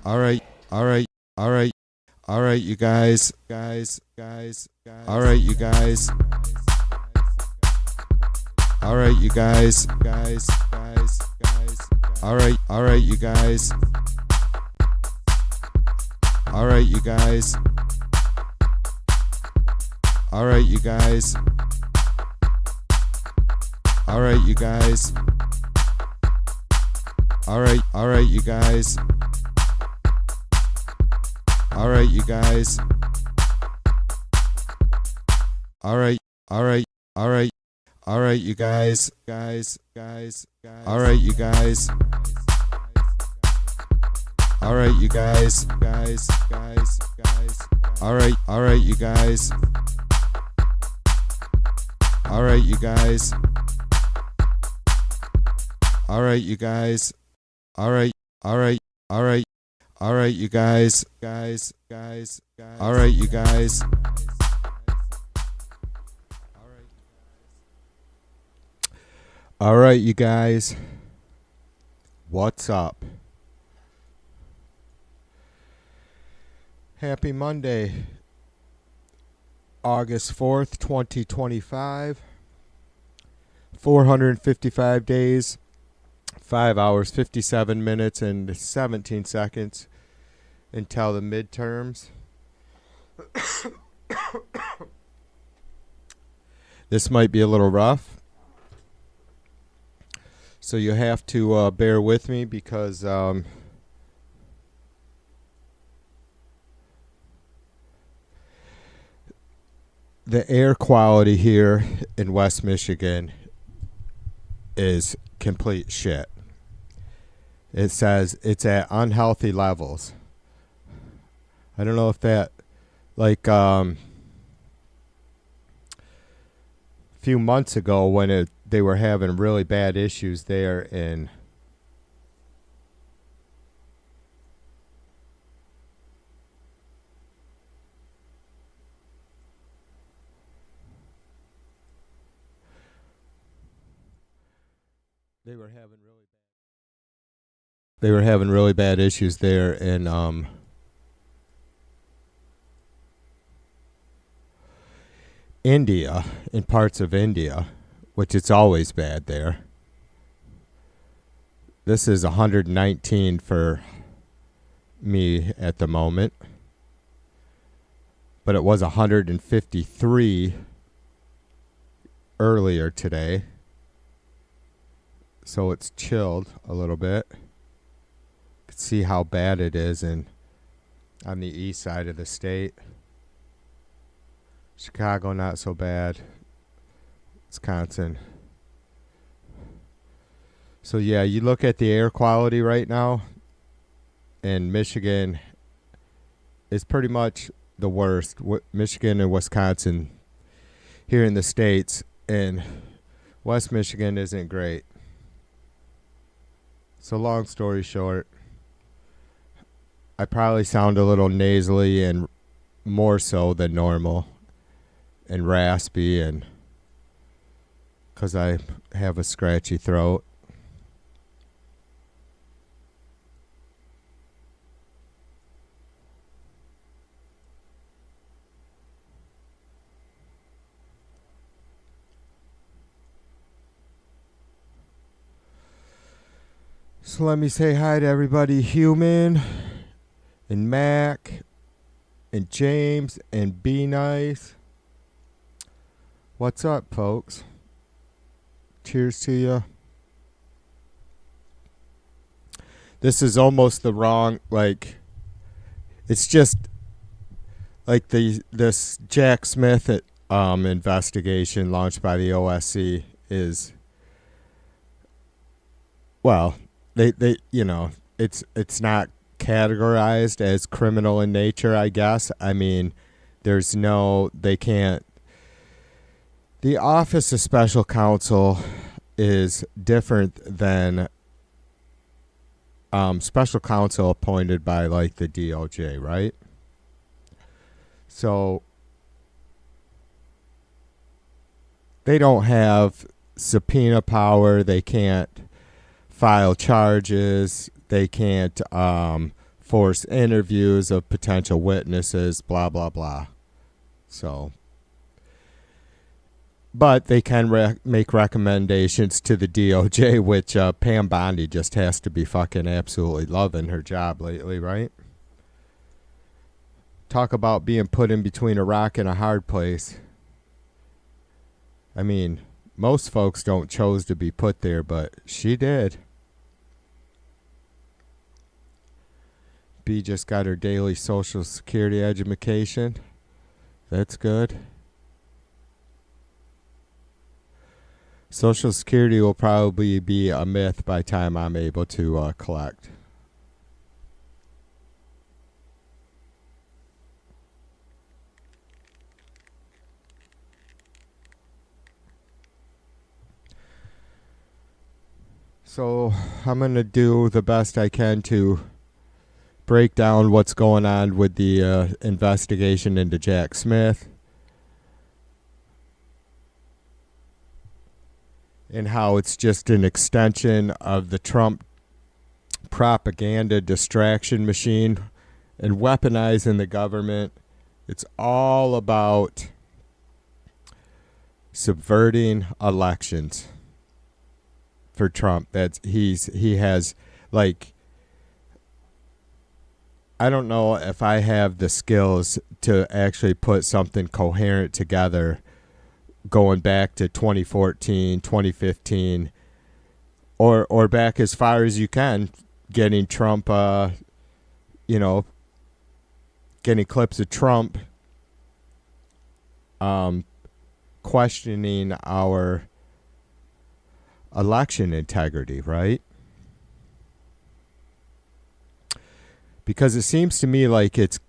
All right, all right, all right, all right, you guys. All right, you guys. All right, you guys. All right, you guys. All right, you guys. All right, you guys. All right, you guys. All right, you guys. All right, you guys. All right, all right, all right, all right, you guys. All right, you guys. All right, you guys. All right, you guys. All right, you guys. All right, you guys. All right, all right, all right, all right, you guys. All right, you guys. All right, you guys. What's up? Happy Monday, August 4th, 2025. 455 days, 5 hours, 57 minutes, and 17 seconds until the midterms. This might be a little rough, so you have to bear with me because the air quality here in West Michigan is complete shit. It says it's at unhealthy levels. I don't know if that, like, few months ago when they were having really bad issues there in they were having really bad issues there in India, in parts of India, which it's always bad there. This is 119 for me at the moment, but it was 153 earlier today. So it's chilled a little bit. You can see how bad it is on the east side of the state. Chicago, not so bad. Wisconsin. So yeah, you look at the air quality right now, and Michigan is pretty much the worst. Michigan and Wisconsin here in the States, and West Michigan isn't great. So long story short, I probably sound a little nasally and more so than normal and raspy, and because I have a scratchy throat. So let me say hi to everybody, Human and Mac and James and Be Nice. What's up, folks? Cheers to you. This is almost the wrong, like, it's just like this Jack Smith investigation launched by the OSC is, well, they you know, it's not categorized as criminal in nature, I guess. I mean, they can't. The Office of Special Counsel is different than special counsel appointed by, like, the DOJ, right? So they don't have subpoena power. They can't file charges. They can't force interviews of potential witnesses, blah, blah, blah. So, but they can make recommendations to the DOJ, which Pam Bondi just has to be fucking absolutely loving her job lately, right? Talk about being put in between a rock and a hard place. I mean, most folks don't choose to be put there, but she did. B just got her daily Social Security education. That's good. Social Security will probably be a myth by the time I'm able to collect. So I'm going to do the best I can to break down what's going on with the investigation into Jack Smith and how it's just an extension of the Trump propaganda distraction machine and weaponizing the government. It's all about subverting elections for Trump. He has, like, I don't know if I have the skills to actually put something coherent together going back to 2014, 2015, or back as far as you can, getting Trump, getting clips of Trump questioning our election integrity, right? Because it seems to me like it's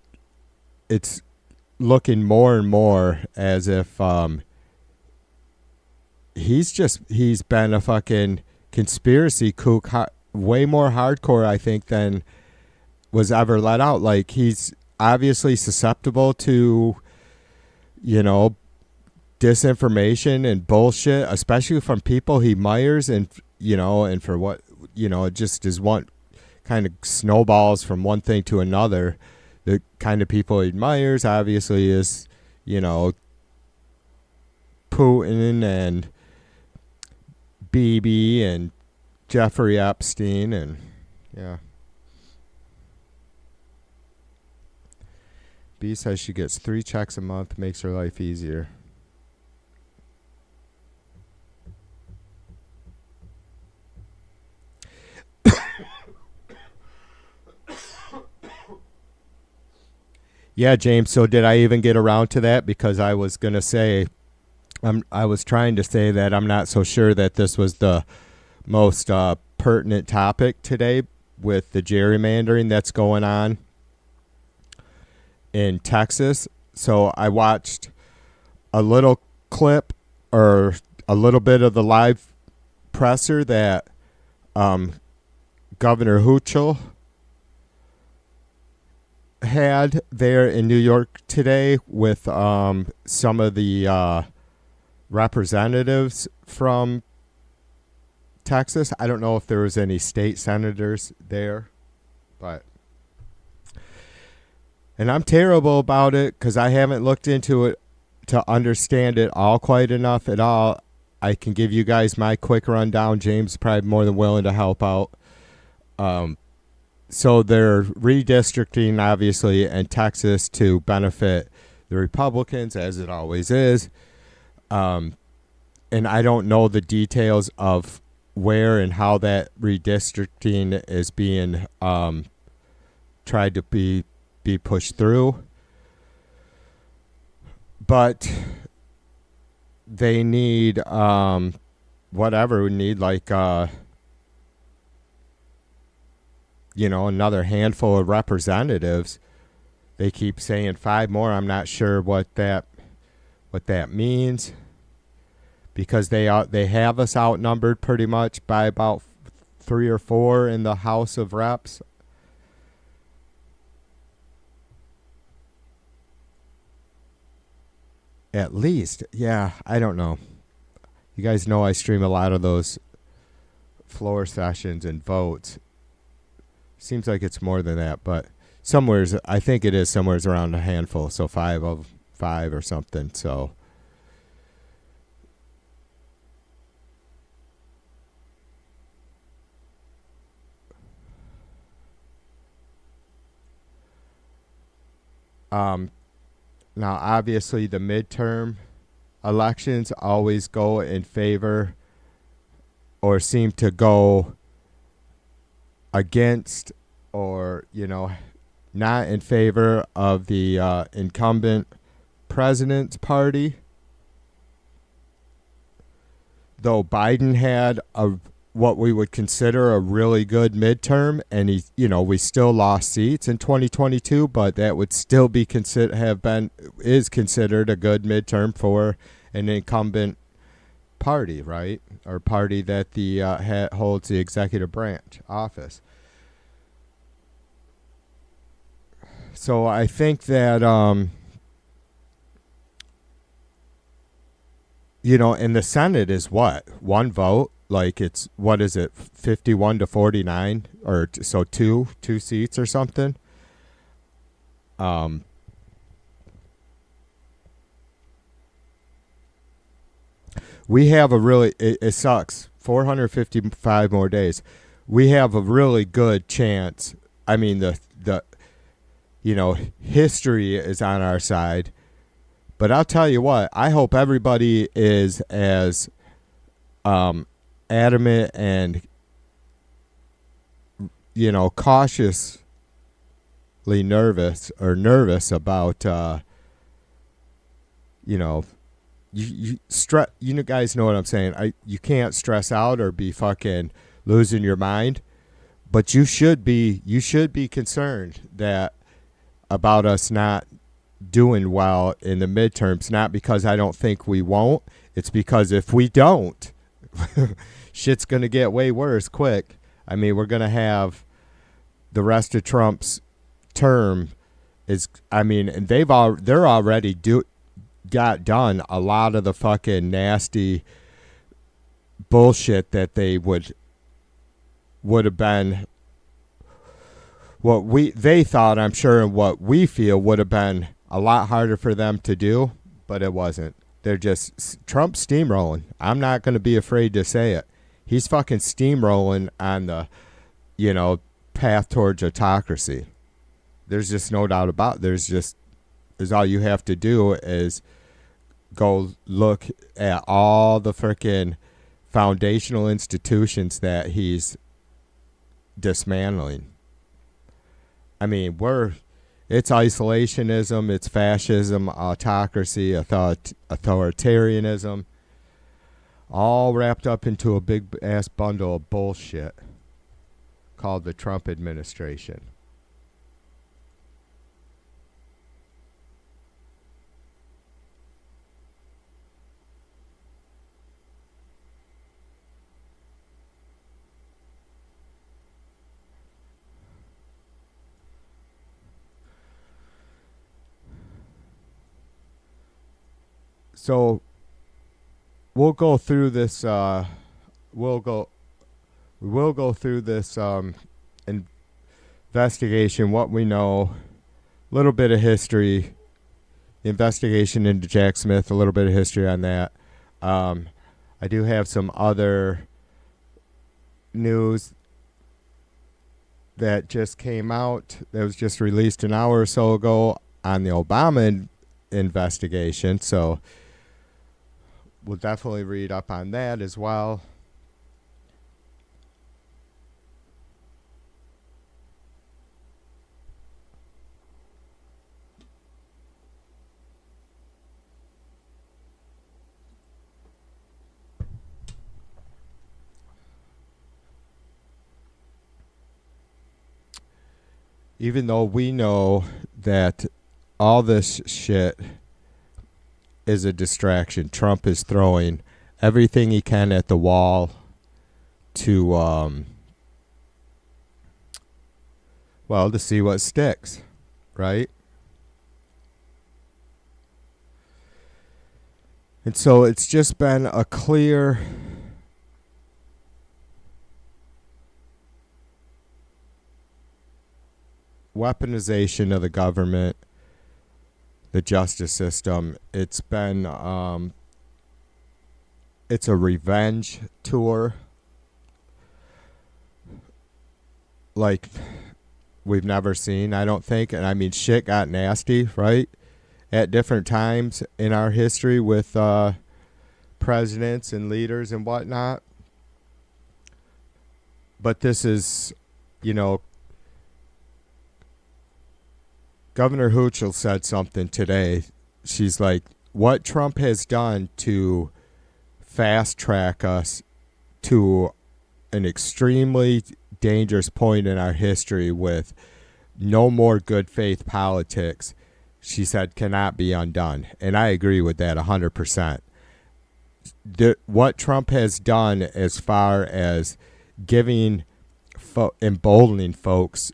looking more and more as if he's been a fucking conspiracy kook, way more hardcore, I think, than was ever let out. Like, he's obviously susceptible to, disinformation and bullshit, especially from people he admires, and for what, it just is one kind of snowballs from one thing to another. The kind of people he admires obviously is, Putin and Bibi and Jeffrey Epstein, and yeah. B says she gets 3 checks a month, makes her life easier. Yeah, James, so did I even get around to that? Because I was going to say, I was trying to say that I'm not so sure that this was the most pertinent topic today with the gerrymandering that's going on in Texas. So I watched a little clip or a little bit of the live presser that Governor Hochul had there in New York today with some of the representatives from Texas. I don't know if there was any state senators there, and I'm terrible about it because I haven't looked into it to understand it all quite enough at all. I can give you guys my quick rundown. James is probably more than willing to help out. So they're redistricting, obviously, in Texas to benefit the Republicans, as it always is. And I don't know the details of where and how that redistricting is being tried to be pushed through. But they need whatever we need, like another handful of representatives. They keep saying 5 more. I'm not sure what that means, because they have us outnumbered pretty much by about 3 or 4 in the House of Reps. At least, yeah, I don't know. You guys know I stream a lot of those floor sessions and votes. Seems like it's more than that, but somewhere's, I think it is somewhere's around a handful, so 5 of 5 or something. So now obviously the midterm elections always go in favor or seem to go against, or not in favor of the incumbent president's party. Though Biden had what we would consider a really good midterm, and we still lost seats in 2022, but that would still be considered a good midterm for an incumbent party, right? Or party that the holds the executive branch office. So I think that and the Senate is what? One vote? Like it's, what is it, 51 to 49? Or so two seats or something? We have a really, it sucks, 455 more days. We have a really good chance. I mean, the history is on our side. But I'll tell you what, I hope everybody is as adamant and, cautiously nervous about, you stress. Guys know what I'm saying. You can't stress out or be fucking losing your mind, but you should be concerned that about us not doing well in the midterms. Not because I don't think we won't. It's because if we don't, shit's gonna get way worse quick. I mean, we're gonna have the rest of Trump's term is. I mean, and they're already got done a lot of the fucking nasty bullshit that they would have been what they thought, I'm sure, and what we feel would have been a lot harder for them to do, but it wasn't. They're just Trump steamrolling. I'm not going to be afraid to say it. He's fucking steamrolling on the, path towards autocracy. There's just no doubt about it. There's all you have to do is go look at all the freaking foundational institutions that he's dismantling. I mean, it's isolationism, it's fascism, autocracy, authoritarianism, all wrapped up into a big ass bundle of bullshit called the Trump administration. So we'll go through this. We will go through this investigation. What we know, a little bit of history, the investigation into Jack Smith, a little bit of history on that. I do have some other news that just came out. That was just released an hour or so ago on the Obama investigation. So we'll definitely read up on that as well. Even though we know that all this shit is a distraction, Trump is throwing everything he can at the wall to, to see what sticks, right? And so it's just been a clear weaponization of the government, the justice system. It's been it's a revenge tour like we've never seen, I don't think. And I mean, shit got nasty, right? At different times in our history with presidents and leaders and whatnot. But this is, you know, Governor Hochul said something today. She's like, what Trump has done to fast track us to an extremely dangerous point in our history with no more good faith politics, she said, cannot be undone. And I agree with that 100%. What Trump has done as far as giving, emboldening folks,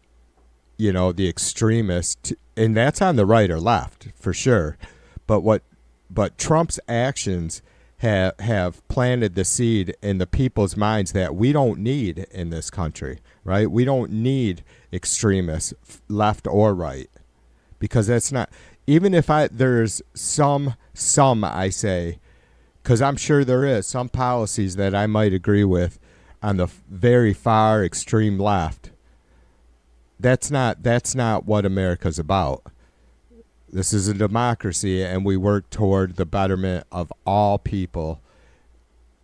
you know, the extremists, and that's on the right or left for sure. But Trump's actions have planted the seed in the people's minds that we don't need in this country, right? We don't need extremists, left or right, because that's not. Even if there's some I say, because I'm sure there is some policies that I might agree with on the very far extreme left. That's not what America's about. This is a democracy, and we work toward the betterment of all people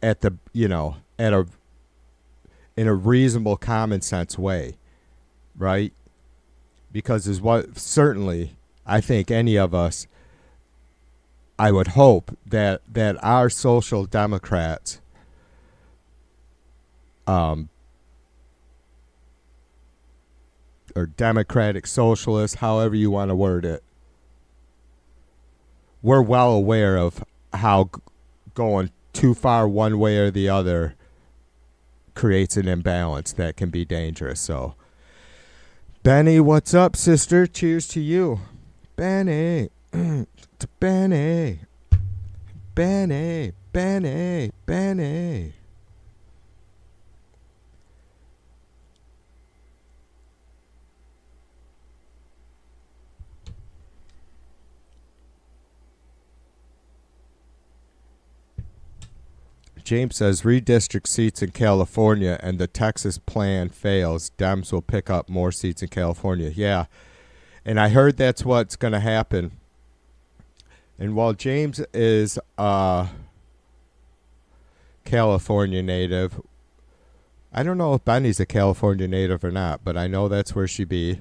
in a reasonable, common sense way, right? Because is what certainly I think any of us, I would hope that our social democrats, or democratic socialists, however you want to word it, we're well aware of how going too far one way or the other creates an imbalance that can be dangerous. So, Benny, what's up, sister? Cheers to you. Benny. To Benny. Benny. Benny. Benny. James says, redistrict seats in California and the Texas plan fails. Dems will pick up more seats in California. Yeah. And I heard that's what's going to happen. And while James is a California native, I don't know if Benny's a California native or not, but I know that's where she be.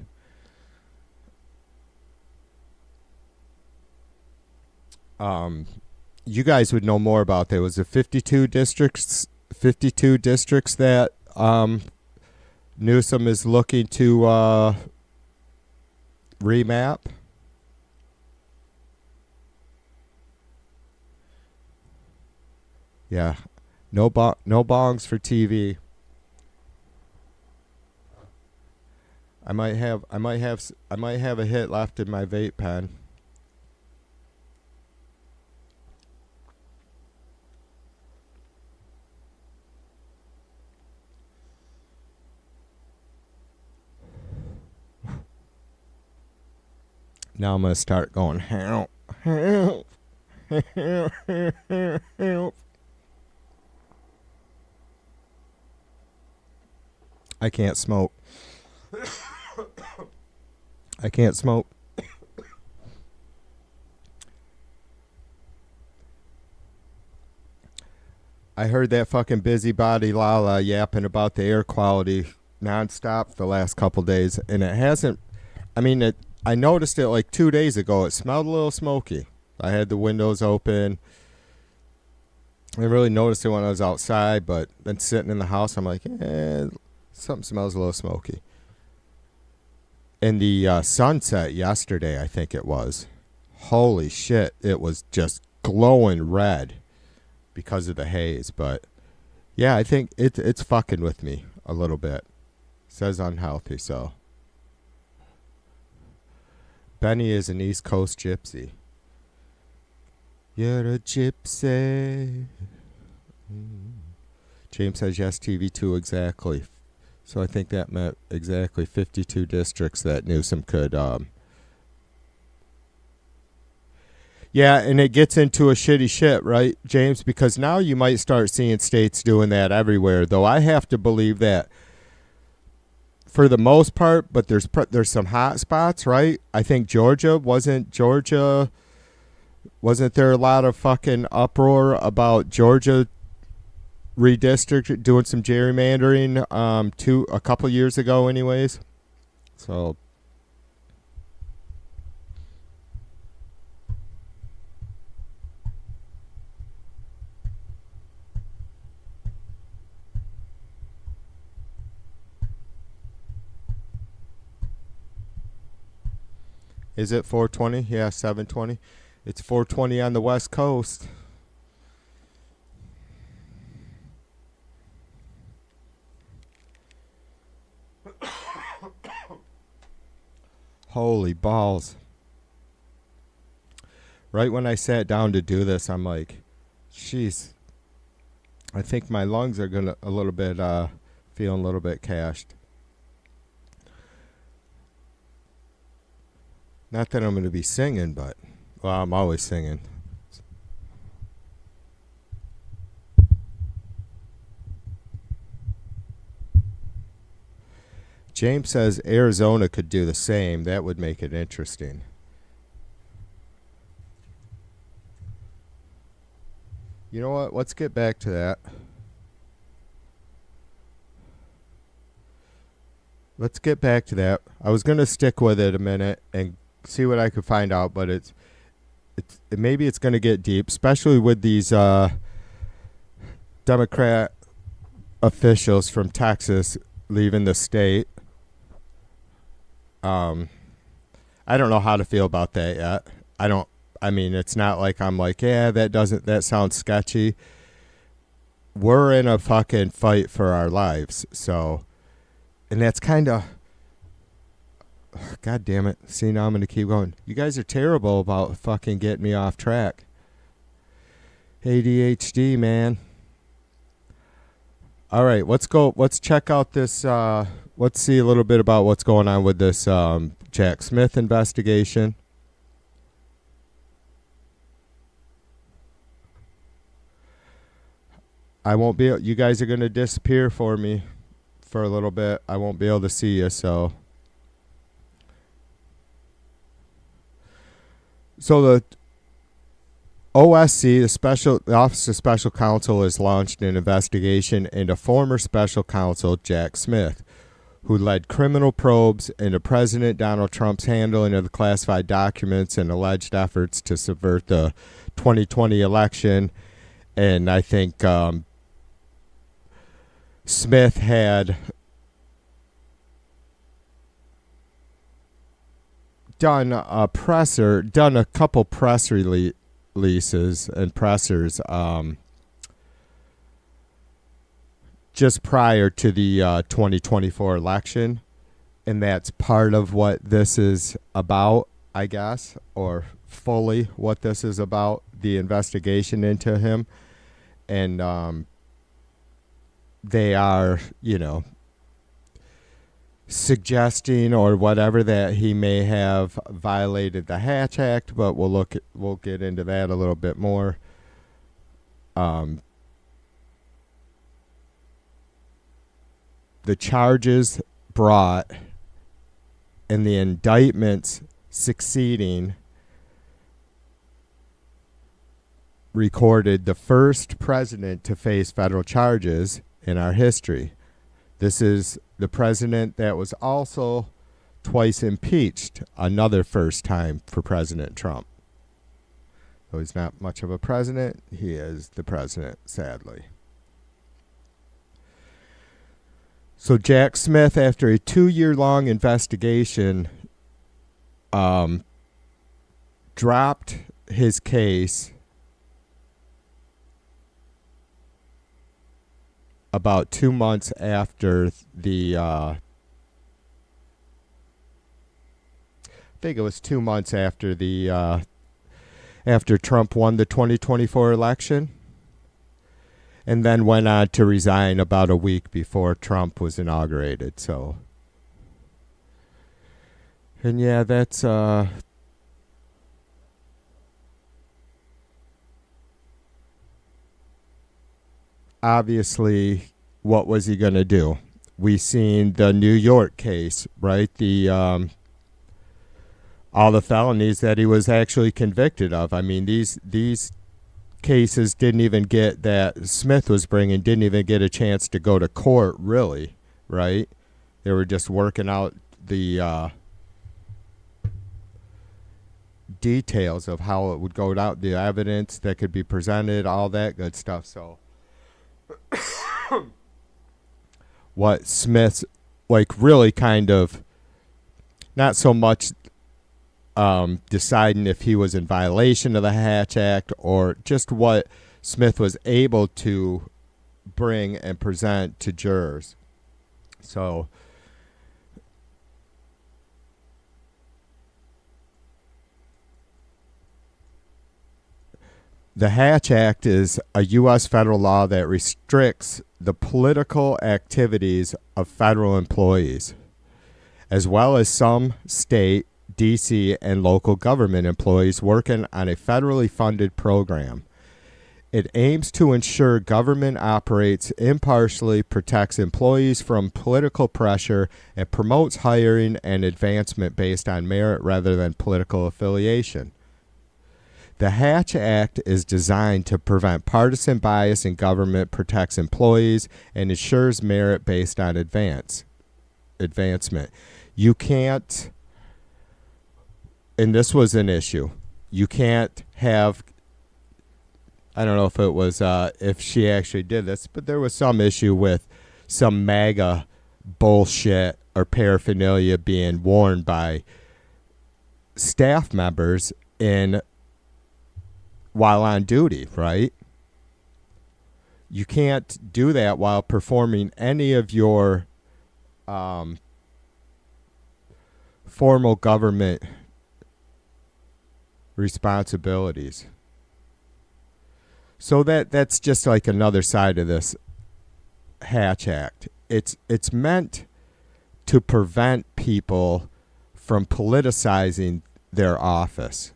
You guys would know more about that. Was it 52 districts that Newsom is looking to remap? Yeah. No bongs for TV. I might have a hit left in my vape pen. Now I'm going to start going, help, help, help, help. I can't smoke. I can't smoke. I heard that fucking busybody Lala yapping about the air quality nonstop the last couple days, and it hasn't. I mean, I noticed it like 2 days ago. It smelled a little smoky. I had the windows open. I really noticed it when I was outside, but then sitting in the house, I'm like, something smells a little smoky. And the sunset yesterday, I think it was. Holy shit, it was just glowing red because of the haze. But yeah, I think it's fucking with me a little bit. It says unhealthy, so. Benny is an East Coast gypsy. You're a gypsy. James says yes, TV2, exactly. So I think that meant exactly 52 districts that Newsom could. Yeah, and it gets into a shitty shit, right, James? Because now you might start seeing states doing that everywhere. Though I have to believe that for the most part, but there's some hot spots, right? I think wasn't there a lot of fucking uproar about Georgia redistrict doing some gerrymandering a couple years ago anyways. So is it 420? Yeah, 720. It's 420 on the West Coast. Holy balls. Right when I sat down to do this, I'm like, jeez, I think my lungs are feeling a little bit cashed. Not that I'm going to be singing, but, well, I'm always singing. James says Arizona could do the same. That would make it interesting. You know what? Let's get back to that. I was going to stick with it a minute and see what I could find out, but maybe it's going to get deep, especially with these Democrat officials from Texas leaving the state. I don't know how to feel about that yet. It's not like I'm like, yeah, that sounds sketchy. We're in a fucking fight for our lives. So, and that's kind of, God damn it. See, now I'm going to keep going. You guys are terrible about fucking getting me off track. ADHD, man. All right, let's go. Let's check out this. Let's see a little bit about what's going on with this Jack Smith investigation. I won't be. You guys are going to disappear for me for a little bit. I won't be able to see you. So the OSC, the Office of Special Counsel, has launched an investigation into former Special Counsel Jack Smith, who led criminal probes into President Donald Trump's handling of the classified documents and alleged efforts to subvert the 2020 election. And I think Smith had done a couple press releases and pressers just prior to the 2024 election, and that's part of what this is about, I guess, or fully what this is about, the investigation into him. And they are, suggesting or whatever that he may have violated the Hatch Act, but we'll get into that a little bit more. The charges brought and the indictments succeeding recorded the first president to face federal charges in our history. This is the president that was also twice impeached, another first time for President Trump. Though he's not much of a president, he is the president, sadly. So Jack Smith, after a 2-year-long investigation, dropped his case about 2 months after I think it was 2 months after after Trump won the 2024 election. and then went on to resign about a week before Trump was inaugurated. So, and yeah, that's obviously, what was he going to do? We seen the New York case, right? The all the felonies that he was actually convicted of. I mean, these cases didn't even get that Smith was bringing didn't even get a chance to go to court, really, right? They were just working out the details of how it would go down, the evidence that could be presented, all that good stuff. So what Smith's really kind of not so much deciding if he was in violation of the Hatch Act or just what Smith was able to bring and present to jurors. So the Hatch Act is a U.S. federal law that restricts the political activities of federal employees, as well as some state, D.C., and local government employees working on a federally funded program. It aims to ensure government operates impartially, protects employees from political pressure, and promotes hiring and advancement based on merit rather than political affiliation. The Hatch Act is designed to prevent partisan bias in government, protects employees, and ensures merit based on advancement. You can't, and this was an issue, you can't have, I don't know if it was, if she actually did this, but there was some issue with some MAGA bullshit or paraphernalia being worn by staff members while on duty, right? You can't do that while performing any of your formal government responsibilities. So that's just like another side of this Hatch Act. It's meant to prevent people from politicizing their office,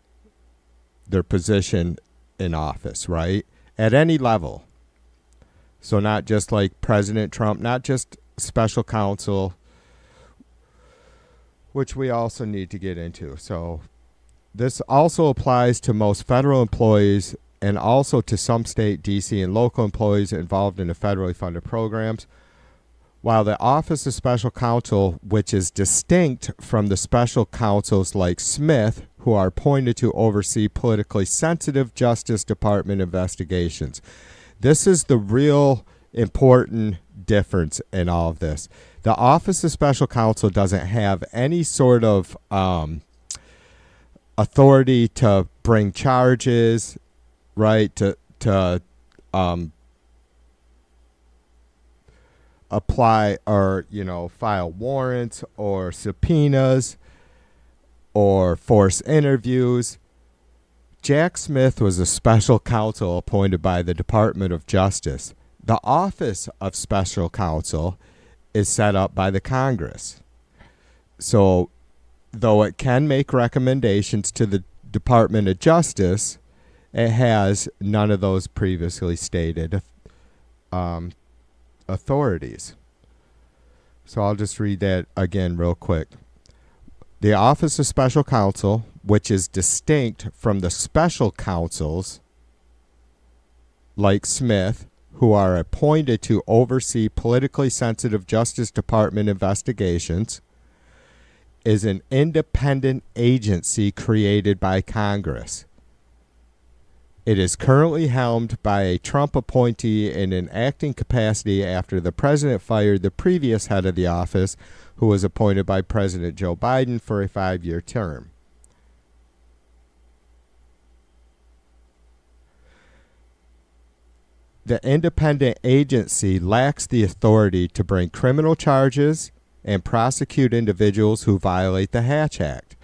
their position in office, right? At any level. So not just like President Trump, not just special counsel, which we also need to get into. So this also applies to most federal employees and also to some state, D.C., and local employees involved in the federally funded programs. While the Office of Special Counsel, which is distinct from the special counsels like Smith, who are appointed to oversee politically sensitive Justice Department investigations. This is the real important difference in all of this. The Office of Special Counsel doesn't have any sort of authority to bring charges, right, to apply or, file warrants or subpoenas or force interviews. Jack Smith was a special counsel appointed by the Department of Justice. The Office of Special Counsel is set up by the Congress. So, though it can make recommendations to the Department of Justice, it has none of those previously stated authorities. So I'll just read that again real quick. The Office of Special Counsel, which is distinct from the special counsels like Smith, who are appointed to oversee politically sensitive Justice Department investigations, is an independent agency created by Congress. It is currently helmed by a Trump appointee in an acting capacity after the president fired the previous head of the office, who was appointed by President Joe Biden for a 5-year term. The independent agency lacks the authority to bring criminal charges and prosecute individuals who violate the Hatch Act,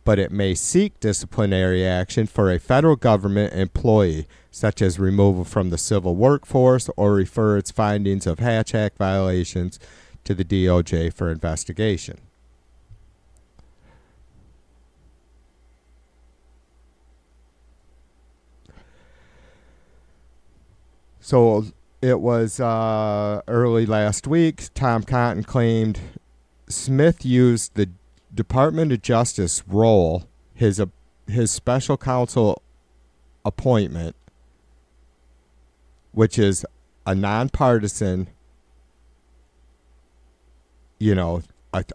but it may seek disciplinary action for a federal government employee, such as removal from the civil workforce, or refer its findings of Hatch Act violations to the DOJ for investigation. So it was early last week, Tom Cotton claimed Smith used the Department of Justice role, his special counsel appointment, which is a nonpartisan, a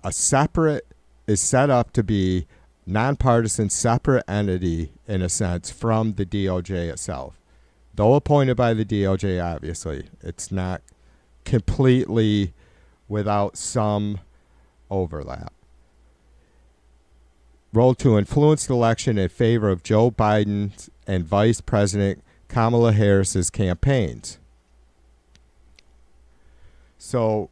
separate, is set up to be nonpartisan, separate entity, in a sense, from the DOJ itself. Though appointed by the DOJ, obviously, it's not completely without some overlap. Role to influence the election in favor of Joe Biden and Vice President Kamala Harris's campaigns. So,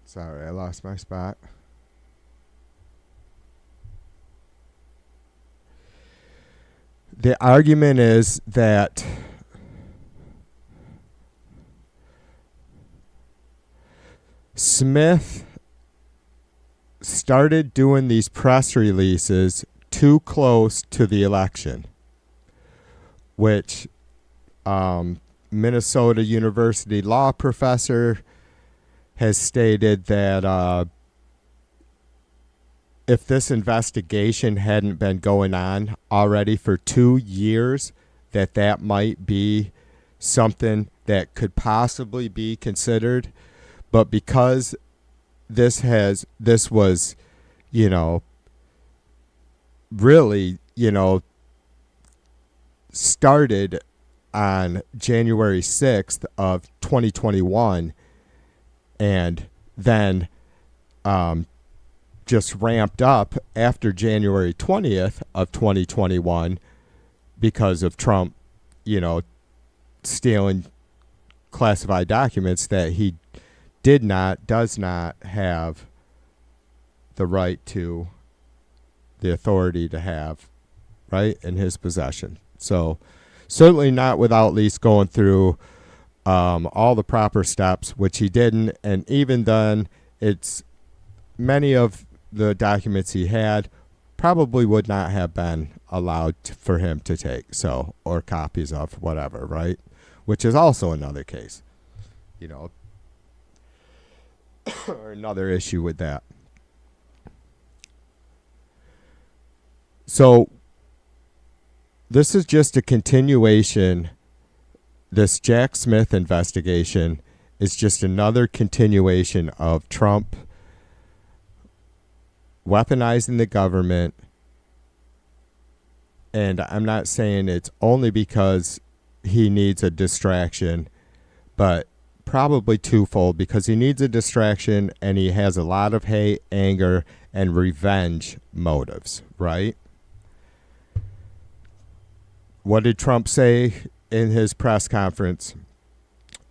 sorry, I lost my spot. The argument is that Smith started doing these press releases too close to the election, which Minnesota University law professor has stated that if this investigation hadn't been going on already for 2 years, that might be something that could possibly be considered. But because this was, really, started on January 6th of 2021, and then just ramped up after January 20th of 2021 because of Trump, stealing classified documents that he does not have the right to, the authority to have, right, in his possession. So certainly not without at least going through all the proper steps, which he didn't. And even then, it's many of the documents he had probably would not have been allowed for him to take, or copies of whatever, right? Which is also another case, or another issue with that. So this is just a continuation. This Jack Smith investigation is just another continuation of Trump weaponizing the government. And I'm not saying it's only because he needs a distraction, but probably twofold, because he needs a distraction and he has a lot of hate, anger, and revenge motives, right? What did Trump say in his press conference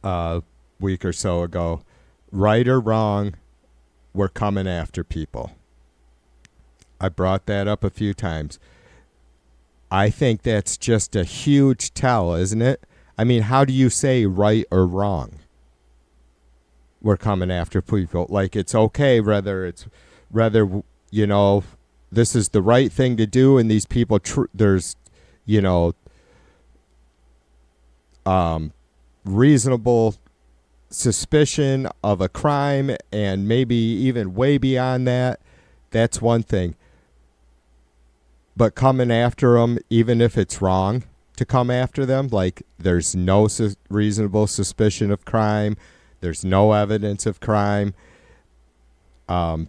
a week or so ago? Right or wrong, we're coming after people. I brought that up a few times. I think that's just a huge tell, isn't it? I mean, how do you say right or wrong? We're coming after people. Like, it's okay whether this is the right thing to do, and these people, there's, reasonable suspicion of a crime, and maybe even way beyond that. That's one thing. But coming after them, even if it's wrong to come after them, like there's no reasonable suspicion of crime, there's no evidence of crime,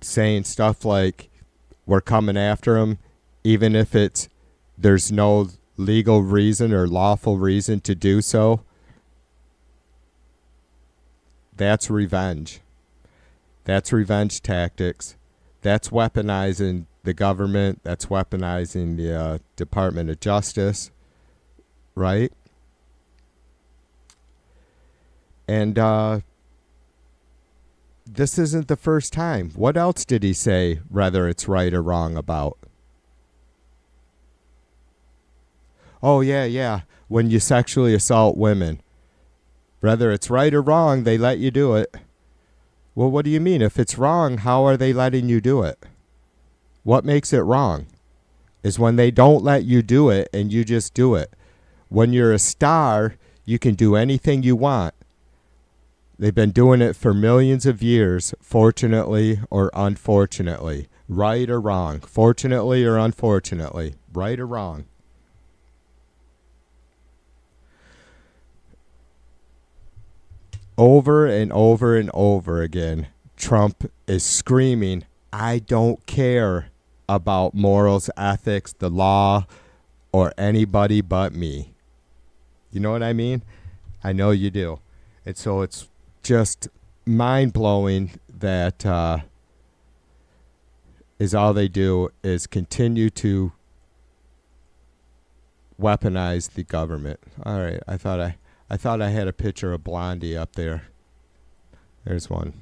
saying stuff like we're coming after them, even if there's no legal reason or lawful reason to do so, that's revenge. That's revenge tactics. That's weaponizing the government, that's weaponizing the Department of Justice, right? And this isn't the first time. What else did he say, whether it's right or wrong about? Oh, yeah. When you sexually assault women, whether it's right or wrong, they let you do it. Well, what do you mean? If it's wrong, how are they letting you do it? What makes it wrong is when they don't let you do it and you just do it. When you're a star, you can do anything you want. They've been doing it for millions of years, fortunately or unfortunately, right or wrong, fortunately or unfortunately, right or wrong. Over and over and over again, Trump is screaming, I don't care about morals, ethics, the law, or anybody but me. You know what I mean? I know you do. And so it's just mind-blowing that is all they do is continue to weaponize the government. All right, I thought I had a picture of Blondie up there. There's one.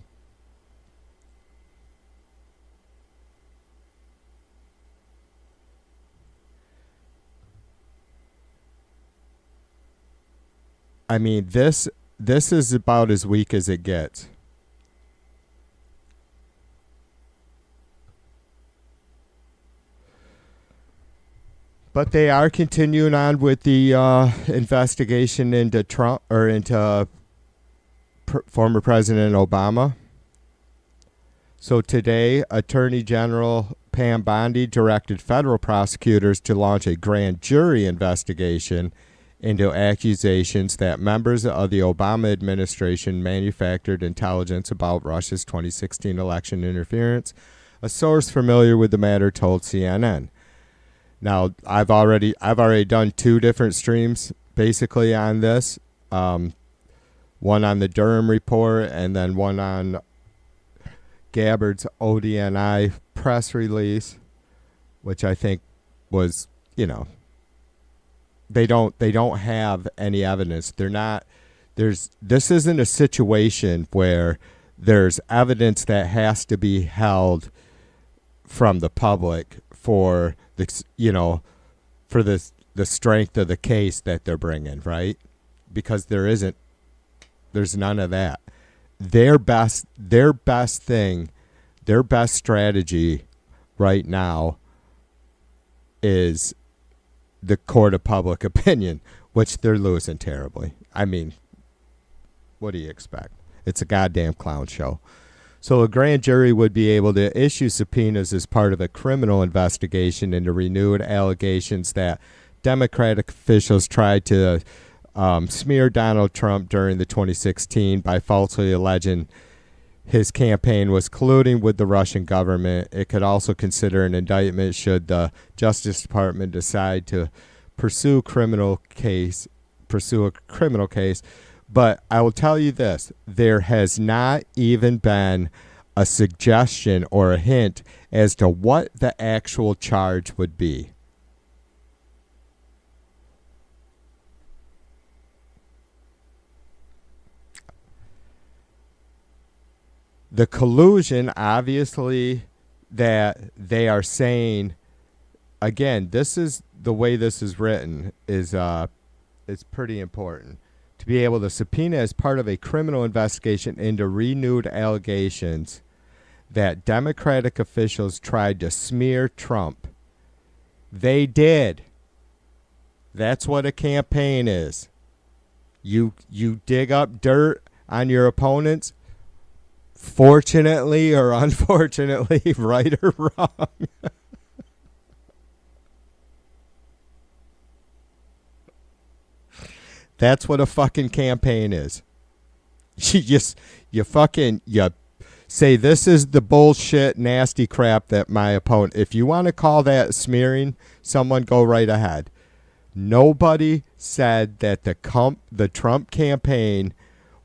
I mean, this is about as weak as it gets. But they are continuing on with the investigation into Trump or into former President Obama. So today, Attorney General Pam Bondi directed federal prosecutors to launch a grand jury investigation into accusations that members of the Obama administration manufactured intelligence about Russia's 2016 election interference. A source familiar with the matter told CNN. Now, I've already done 2 different streams basically on this. One on the Durham report and then one on Gabbard's ODNI press release, which I think was, they don't have any evidence. This isn't a situation where there's evidence that has to be held from the public for the strength of the case that they're bringing, right? Because there's none of that. Their best strategy right now is the court of public opinion, which they're losing terribly. I mean, what do you expect? It's a goddamn clown show. So a grand jury would be able to issue subpoenas as part of a criminal investigation into renewed allegations that Democratic officials tried to smear Donald Trump during the 2016 by falsely alleging his campaign was colluding with the Russian government. It could also consider an indictment should the Justice Department decide to pursue a criminal case. But I will tell you this, there has not even been a suggestion or a hint as to what the actual charge would be. The collusion, obviously, that they are saying, again, this is the way this is written, is pretty important. To be able to subpoena as part of a criminal investigation into renewed allegations that Democratic officials tried to smear Trump. They did. That's what a campaign is. You dig up dirt on your opponents, fortunately or unfortunately, right or wrong. That's what a fucking campaign is. You say this is the bullshit, nasty crap that my opponent. If you want to call that smearing someone, go right ahead. Nobody said that the Trump campaign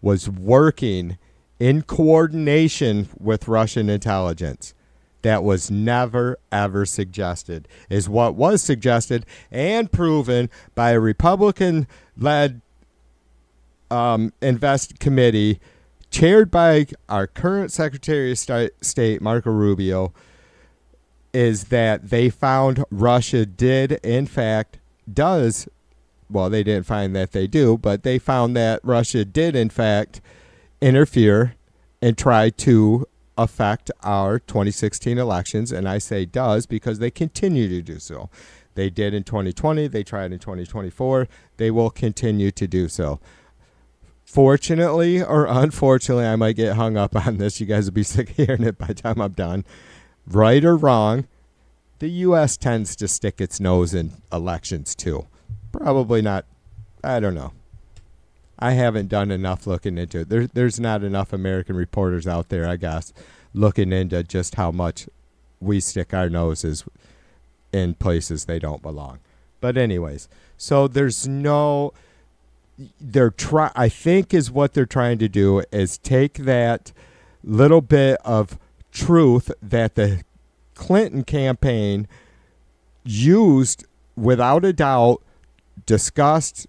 was working in coordination with Russian intelligence. That was never, ever suggested. Is what was suggested and proven by a Republican-led invest committee chaired by our current Secretary of State, Marco Rubio, is that they found Russia did, in fact, well, they didn't find that they do, but they found that Russia did, in fact, interfere and try to affect our 2016 elections. And I say does because they continue to do so. They did in 2020. They tried in 2024. They will continue to do so. Fortunately or unfortunately, I might get hung up on this. You guys will be sick of hearing it by the time I'm done. Right or wrong, the U.S. tends to stick its nose in elections too. Probably not. I don't know. I haven't done enough looking into it. There's not enough American reporters out there, I guess, looking into just how much we stick our noses in places they don't belong. But anyways, so there's no... I think is what they're trying to do is take that little bit of truth that the Clinton campaign used without a doubt, discussed,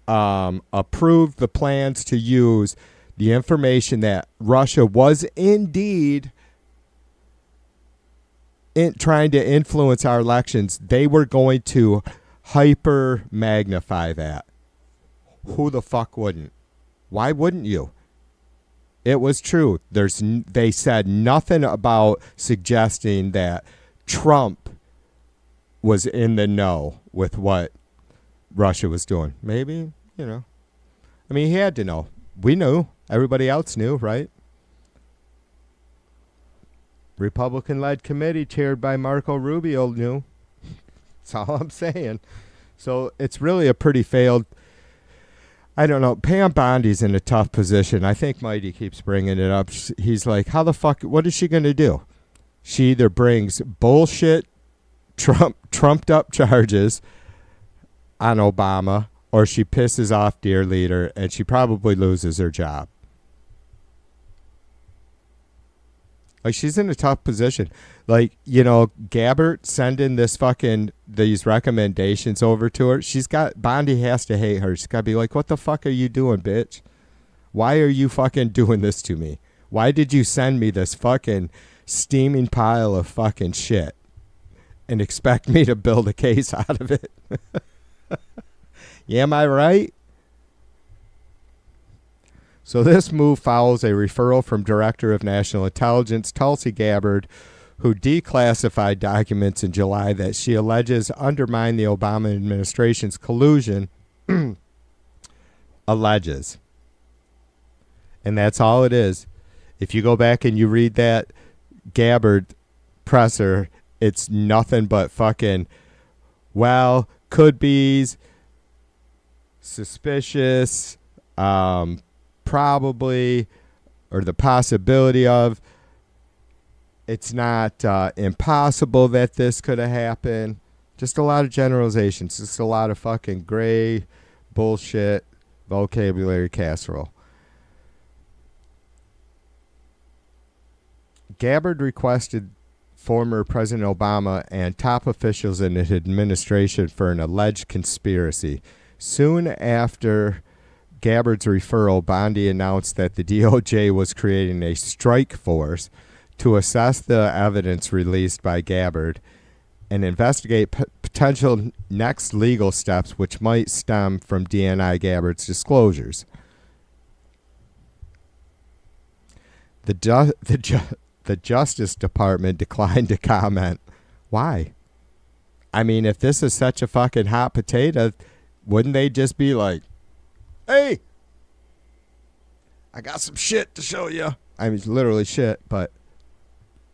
approved the plans to use the information that Russia was indeed trying to influence our elections. They were going to hyper magnify that. Who the fuck wouldn't? Why wouldn't you? It was true. They said nothing about suggesting that Trump was in the know with what Russia was doing. Maybe, I mean, he had to know. We knew. Everybody else knew, right? Republican-led committee chaired by Marco Rubio knew. That's all I'm saying. So it's really a pretty failed... I don't know. Pam Bondi's in a tough position. I think Mighty keeps bringing it up. He's like, how the fuck, what is she going to do? She either brings bullshit, trumped up charges on Obama, or she pisses off dear leader, and she probably loses her job. Like, she's in a tough position. Like, Gabbert sending these recommendations over to her. Bondi has to hate her. She's got to be like, what the fuck are you doing, bitch? Why are you fucking doing this to me? Why did you send me this fucking steaming pile of fucking shit and expect me to build a case out of it? Yeah, am I right? So this move follows a referral from Director of National Intelligence Tulsi Gabbard, who declassified documents in July that she alleges undermine the Obama administration's collusion. Alleges. And that's all it is. If you go back and you read that Gabbard presser, it's nothing but fucking, well, could be's, suspicious, probably, or the possibility of. It's not impossible that this could have happened. Just a lot of generalizations. Just a lot of fucking gray bullshit vocabulary casserole. Gabbard requested former President Obama and top officials in his administration for an alleged conspiracy. Soon after Gabbard's referral, Bondi announced that the DOJ was creating a strike force to assess the evidence released by Gabbard and investigate potential next legal steps which might stem from DNI Gabbard's disclosures. The Justice Department declined to comment. Why? I mean, if this is such a fucking hot potato, wouldn't they just be like, hey, I got some shit to show you? I mean, literally shit, but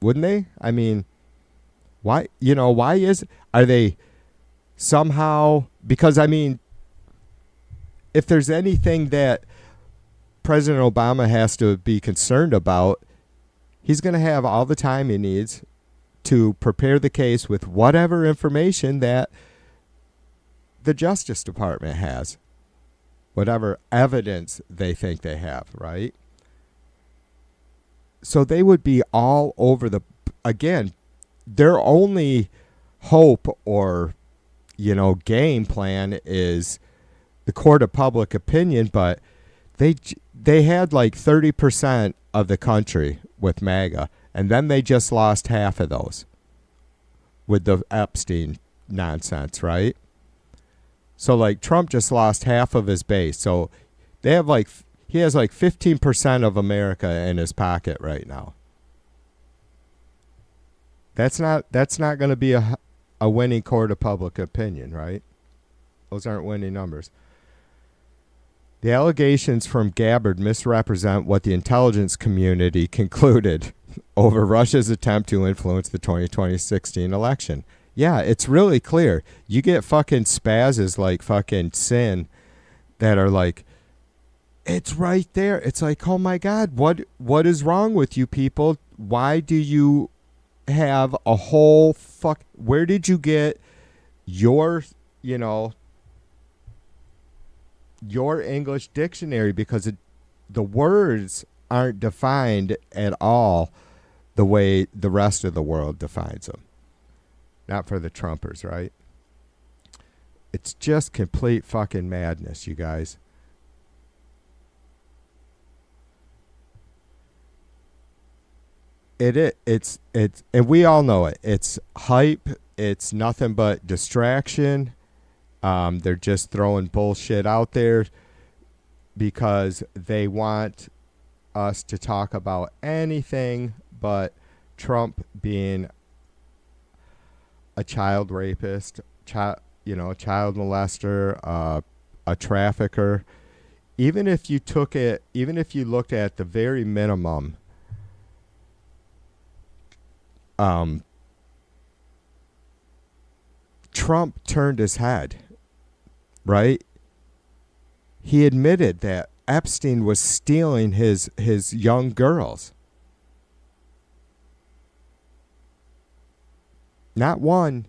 wouldn't they? I mean, why? Are they somehow, because I mean, if there's anything that President Obama has to be concerned about, he's going to have all the time he needs to prepare the case with whatever information that the Justice Department has, whatever evidence they think they have, right? So they would be all over again, their only hope or, game plan is the court of public opinion, but they had like 30% of the country with MAGA, and then they just lost half of those with the Epstein nonsense, right? So like Trump just lost half of his base. So he has like 15% of America in his pocket right now. That's not going to be a winning court of public opinion, right? Those aren't winning numbers. The allegations from Gabbard misrepresent what the intelligence community concluded over Russia's attempt to influence the 2016 election. Yeah, it's really clear. You get fucking spazzes like fucking Sin that are like, it's right there. It's like, oh my God, what is wrong with you people? Why do you have a whole where did you get your, your English dictionary? Because the words aren't defined at all the way the rest of the world defines them. Not for the Trumpers, right? It's just complete fucking madness, you guys. It's and we all know it. It's hype. It's nothing but distraction. They're just throwing bullshit out there because they want us to talk about anything but Trump being a child rapist, child molester, a trafficker. Even if you looked at the very minimum, Trump turned his head, right? He admitted that Epstein was stealing his young girls. Not one.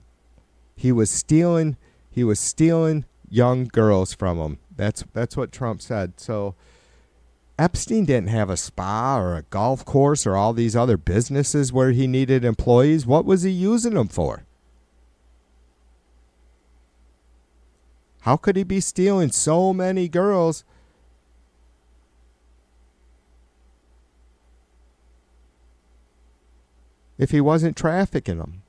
He was stealing young girls from them. That's what Trump said. So Epstein didn't have a spa or a golf course or all these other businesses where he needed employees. What was he using them for? How could he be stealing so many girls? If he wasn't trafficking them?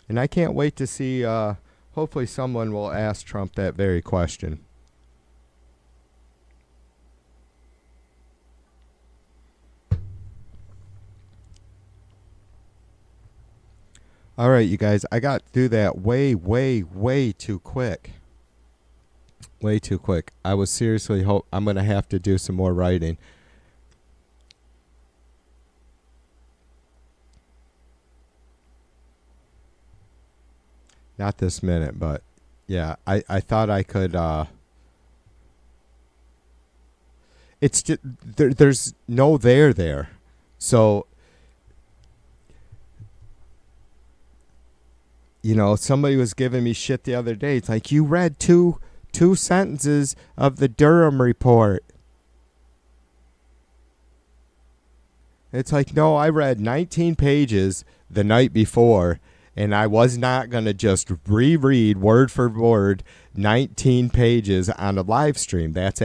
And I can't wait to see, hopefully someone will ask Trump that very question. All right, you guys, I got through that way, way, way too quick. Way too quick. I was seriously I'm going to have to do some more writing. Not this minute, but yeah, I thought I could. It's just, there's no there. So, somebody was giving me shit the other day. It's like, you read two sentences of the Durham report. It's like, no, I read 19 pages the night before. And I was not going to just reread word for word 19 pages on a live stream. That's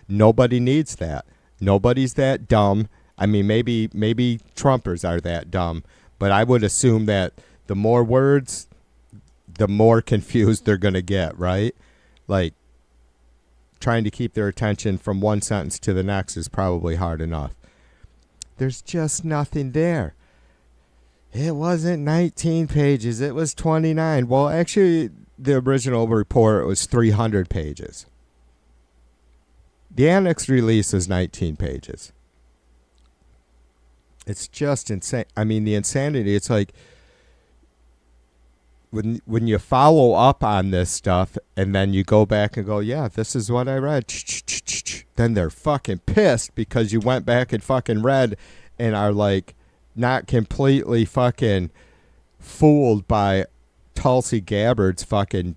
nobody needs that. Nobody's that dumb. I mean, maybe Trumpers are that dumb, but I would assume that the more words, the more confused they're going to get, right? Like, trying to keep their attention from one sentence to the next is probably hard enough. There's just nothing there. It wasn't 19 pages. It was 29. Well, actually, the original report was 300 pages. The annex release is 19 pages. It's just insane. I mean, the insanity, it's like when you follow up on this stuff and then you go back and go, yeah, this is what I read. Then they're fucking pissed because you went back and fucking read and are like, not completely fucking fooled by Tulsi Gabbard's fucking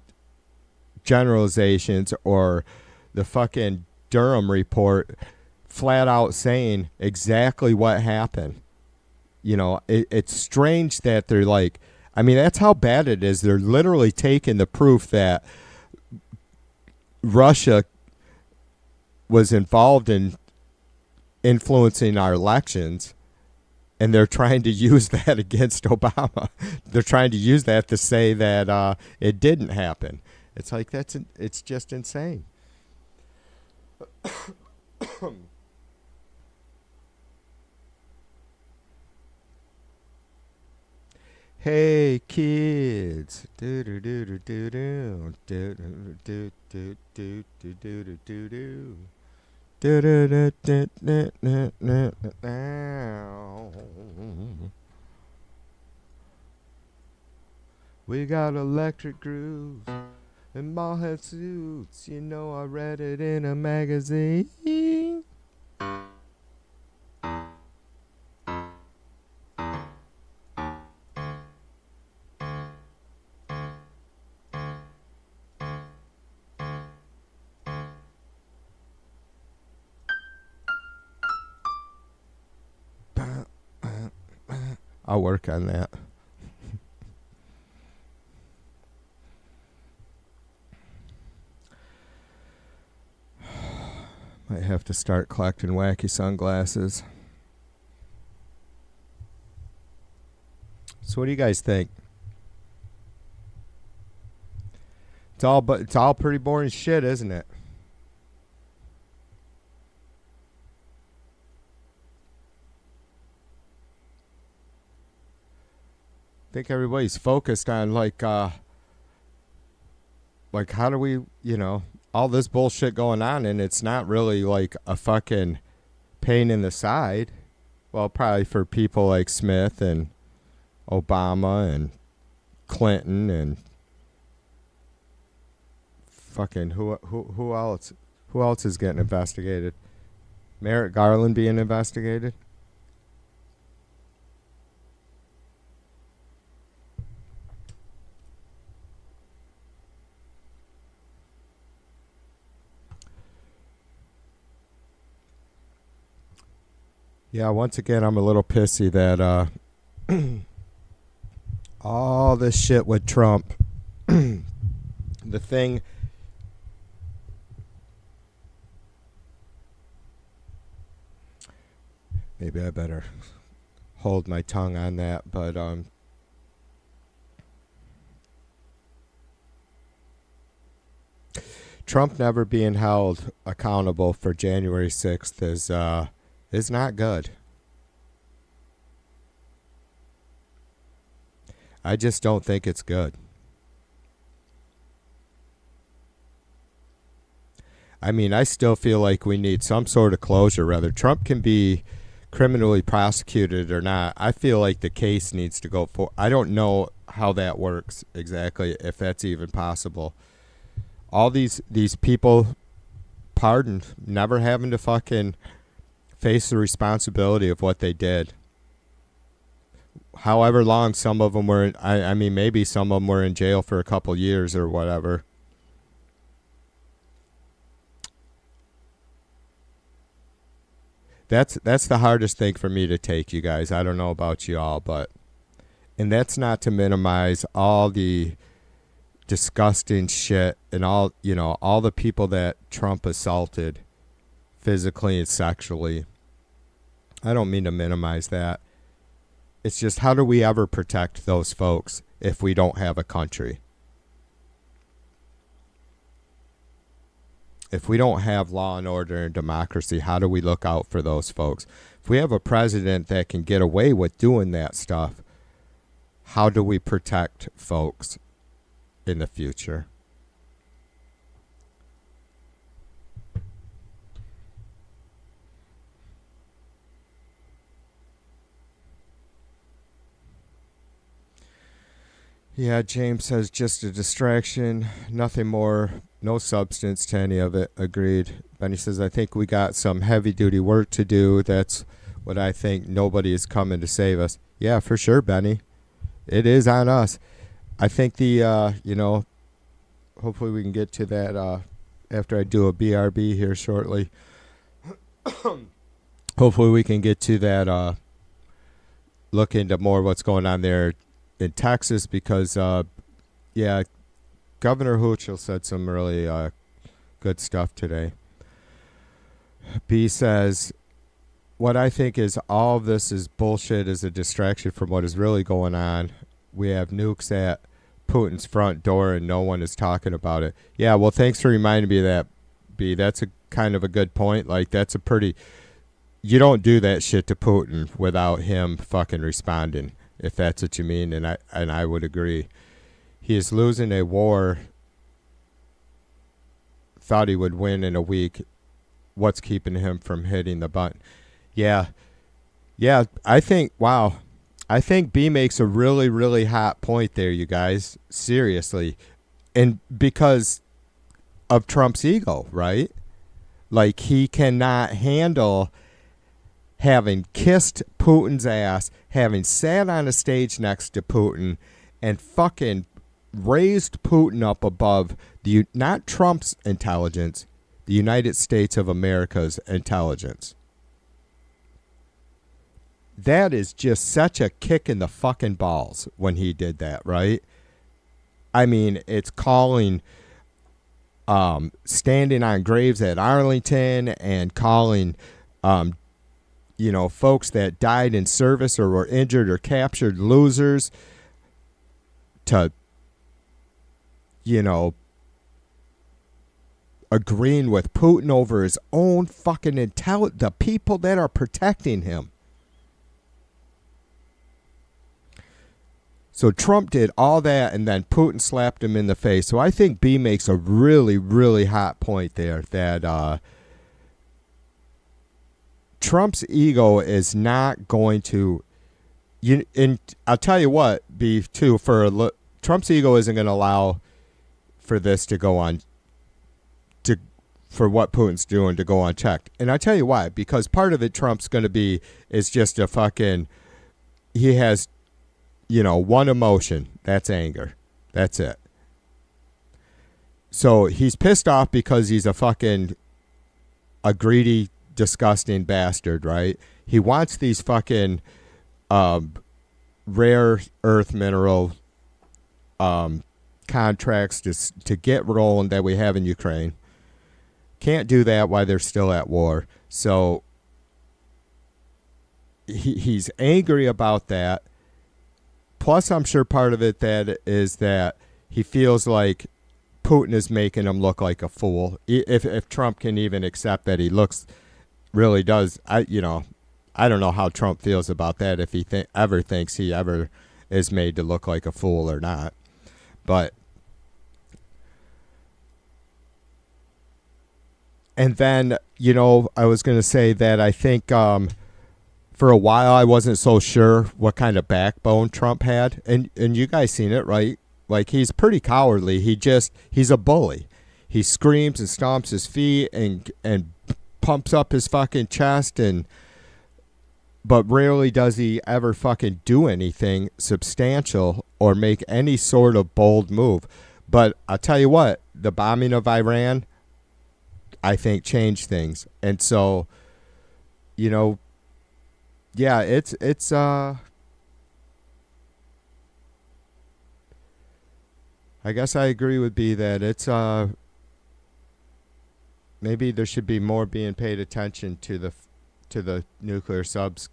generalizations or the fucking Durham report flat out saying exactly what happened. You know, it's strange that they're like, I mean, that's how bad it is. They're literally taking the proof that Russia was involved in influencing our elections, and they're trying to use that against Obama. They're trying to use that to say that it didn't happen. It's like, it's just insane. Hey kids, do do do do do do do do do do do do do do. We got electric grooves and ball head suits. You know, I read it in a magazine. I'll work on that. Might have to start collecting wacky sunglasses. So what do you guys think? It's all pretty boring shit, isn't it? I think everybody's focused on like how do we, you know, all this bullshit going on, and it's not really like a fucking pain in the side. Well, probably for people like Smith and Obama and Clinton and fucking who else? Who else is getting investigated? Merrick Garland being investigated? Yeah, once again, I'm a little pissy that all this shit with Trump, the thing, maybe I better hold my tongue on that, but Trump never being held accountable for January 6th is not good. I just don't think it's good. I mean, I still feel like we need some sort of closure. Whether Trump can be criminally prosecuted or not, I feel like the case needs to go for. I don't know how that works exactly, if that's even possible. All these people pardoned, never having to fucking face the responsibility of what they did. However long some of them were, I mean, maybe some of them were in jail for a couple years or whatever. That's the hardest thing for me to take, you guys. I don't know about you all, and that's not to minimize all the disgusting shit and all, you know, all the people that Trump assaulted physically and sexually. I don't mean to minimize that. It's just, how do we ever protect those folks if we don't have a country? If we don't have law and order and democracy, how do we look out for those folks? If we have a president that can get away with doing that stuff, how do we protect folks in the future? Yeah, James says just a distraction, nothing more, no substance to any of it. Agreed. Benny says, I think we got some heavy-duty work to do. That's what I think. Nobody is coming to save us. Yeah, for sure, Benny. It is on us. I think the, you know, hopefully we can get to that after I do a BRB here shortly. Hopefully we can get to that, look into more what's going on there in Texas because, yeah, Governor Hochul said some really good stuff today. B says, what I think is all of this is bullshit, is a distraction from what is really going on. We have nukes at Putin's front door and no one is talking about it. Yeah, well, thanks for reminding me of that, B. That's a kind of a good point. Like, that's a pretty... You don't do that shit to Putin without him fucking responding, if that's what you mean, and I would agree. He is losing a war. Thought he would win in a week. What's keeping him from hitting the button? Yeah, I think, wow. I think B makes a really, really hot point there, you guys. Seriously. And because of Trump's ego, right? Like, he cannot handle having kissed Putin's ass, having sat on a stage next to Putin, and fucking raised Putin up above not Trump's intelligence, the United States of America's intelligence. That is just such a kick in the fucking balls when he did that, right? I mean, it's calling standing on graves at Arlington and calling folks that died in service or were injured or captured losers to, agreeing with Putin over his own fucking the people that are protecting him. So Trump did all that, and then Putin slapped him in the face. So I think B makes a really, really hot point there that Trump's ego is not going to. And I'll tell you what, B, too, Trump's ego isn't going to allow for this to go on, for what Putin's doing to go unchecked. And I'll tell you why, because part of it Trump's going to be is just a fucking, he has, one emotion. That's anger. That's it. So he's pissed off because he's a greedy, disgusting bastard, right? He wants these fucking rare earth mineral contracts to get rolling that we have in Ukraine. Can't do that while they're still at war. So he's angry about that. Plus, I'm sure part of it that is that he feels like Putin is making him look like a fool. If Trump can even accept that he really does, I don't know how Trump feels about that, if he ever thinks he ever is made to look like a fool or not. But, and then, I was going to say that I think for a while I wasn't so sure what kind of backbone Trump had. And you guys seen it, right? Like, he's pretty cowardly. He's a bully. He screams and stomps his feet and pumps up his fucking chest, but rarely does he ever fucking do anything substantial or make any sort of bold move. But I'll tell you what, the bombing of Iran, I think, changed things. And so, yeah, it's I guess I agree with B that it's maybe there should be more being paid attention to the nuclear subs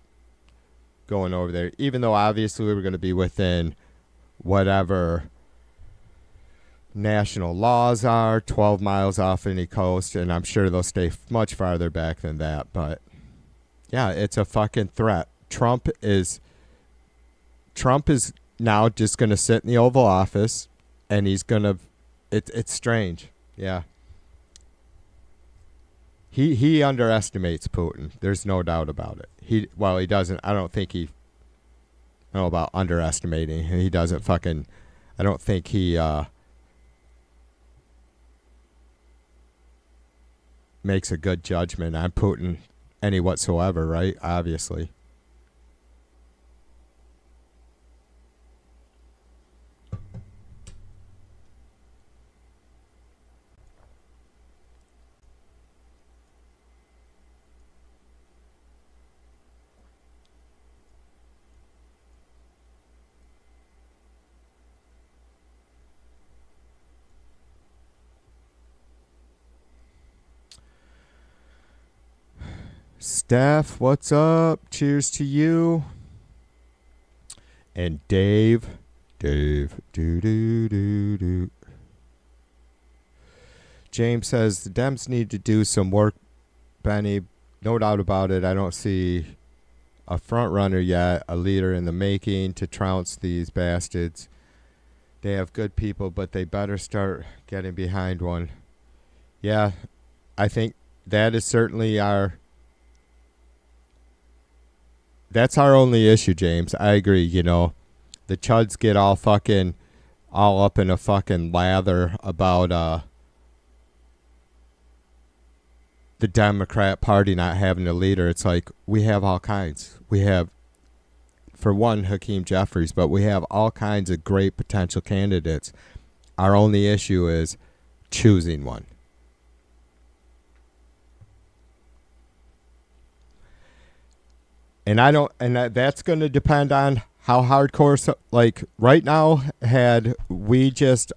going over there, even though obviously we were going to be within whatever national laws are, 12 miles off any coast, and I'm sure they'll stay much farther back than that. But yeah, it's a fucking threat. Trump is now just going to sit in the Oval Office, and he's going to, it's strange. Yeah. He underestimates Putin. There's no doubt about it. He doesn't. I don't know about underestimating. He doesn't fucking. I don't think he makes a good judgment on Putin any whatsoever. Right? Obviously. Steph, what's up? Cheers to you. And Dave, do do do. James says the Dems need to do some work, Benny. No doubt about it. I don't see a front runner yet, a leader in the making to trounce these bastards. They have good people, but they better start getting behind one. Yeah, I think that is certainly that's our only issue, James. I agree, you know. The chuds get all up in a fucking lather about the Democrat Party not having a leader. It's like we have all kinds. We have, for one, Hakeem Jeffries, but we have all kinds of great potential candidates. Our only issue is choosing one. And that's going to depend on how hardcore, like right now, had we just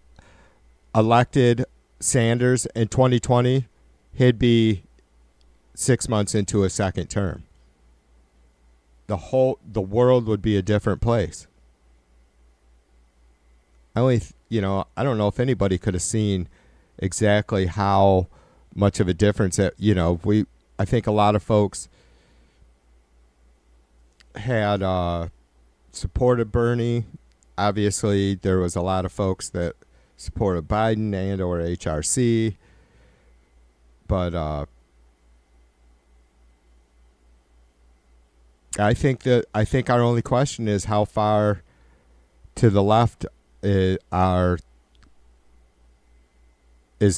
elected Sanders in 2020, he'd be 6 months into a second term. The world would be a different place. I don't know if anybody could have seen exactly how much of a difference that, I think a lot of folks had supported Bernie. Obviously, there was a lot of folks that supported Biden and or HRC. But I think our only question is how far to the left is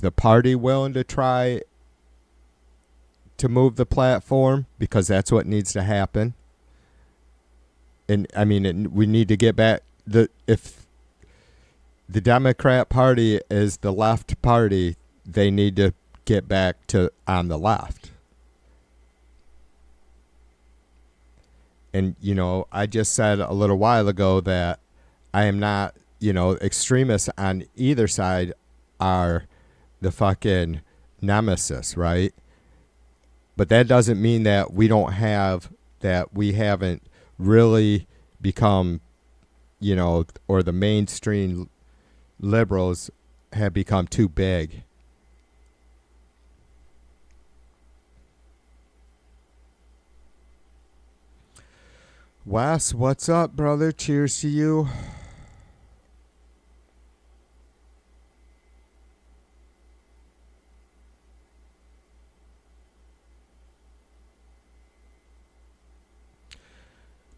the party willing to try to move the platform, because that's what needs to happen. And I mean, we need to get back. If the Democrat Party is the left party, they need to get back to on the left. And, I just said a little while ago that I am not, extremists on either side are the fucking nemesis, right? But that doesn't mean that we haven't really become, or the mainstream liberals have become too big. Wes, what's up, brother? Cheers to you.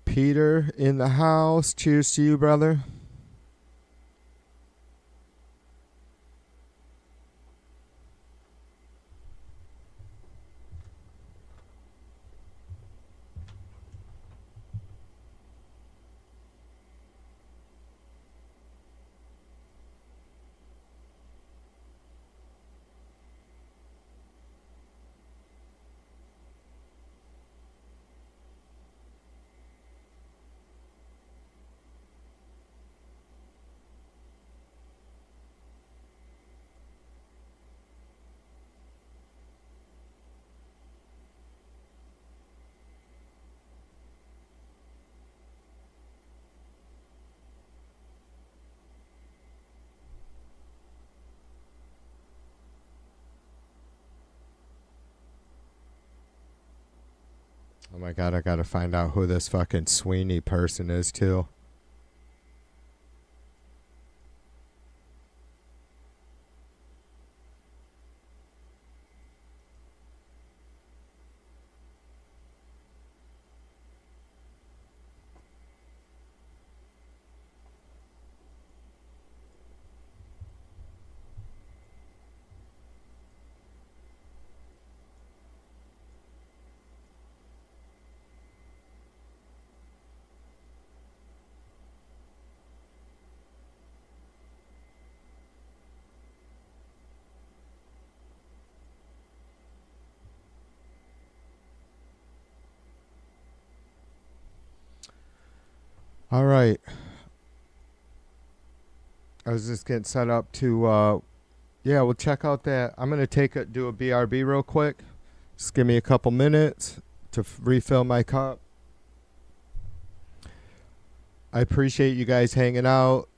Peter in the house. Cheers to you, brother. Oh my God, I gotta find out who this fucking Sweeney person is too. All right. I was just getting set up to, we'll check out that. I'm going to do a BRB real quick. Just give me a couple minutes. to refill my cup. I appreciate you guys hanging out.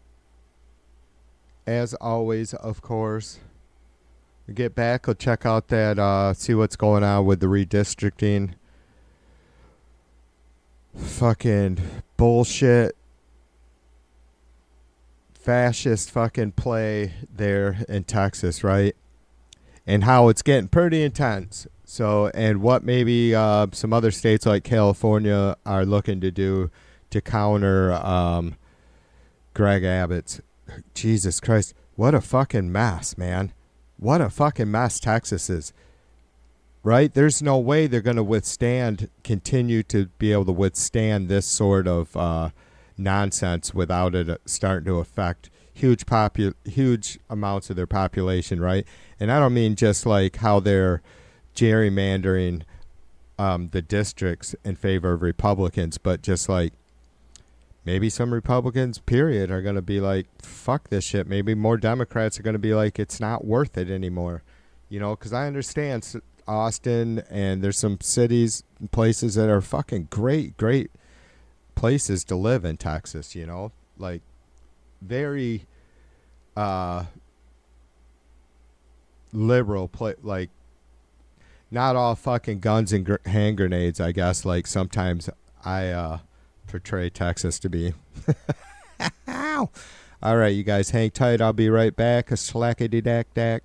As always, of course. Get back, I'll check out that, see what's going on with the redistricting. Fucking bullshit. Fascist fucking play there in Texas, right? And how it's getting pretty intense. So, and what maybe some other states like California are looking to do to counter Greg Abbott's. Jesus Christ, what a fucking mess, man. What a fucking mess Texas is. Right? There's no way they're going to continue to be able to withstand this sort of nonsense without it starting to affect huge amounts of their population, right? And I don't mean just like how they're gerrymandering the districts in favor of Republicans, but just like maybe some Republicans, period, are going to be like, fuck this shit. Maybe more Democrats are going to be like, it's not worth it anymore. You know, because I understand Austin and there's some cities and places that are fucking great places to live in Texas, you know? Like, very liberal, like, not all fucking guns and hand grenades, I guess, like sometimes I portray Texas to be. Ow! All right, you guys hang tight. I'll be right back. A slackety dack dack.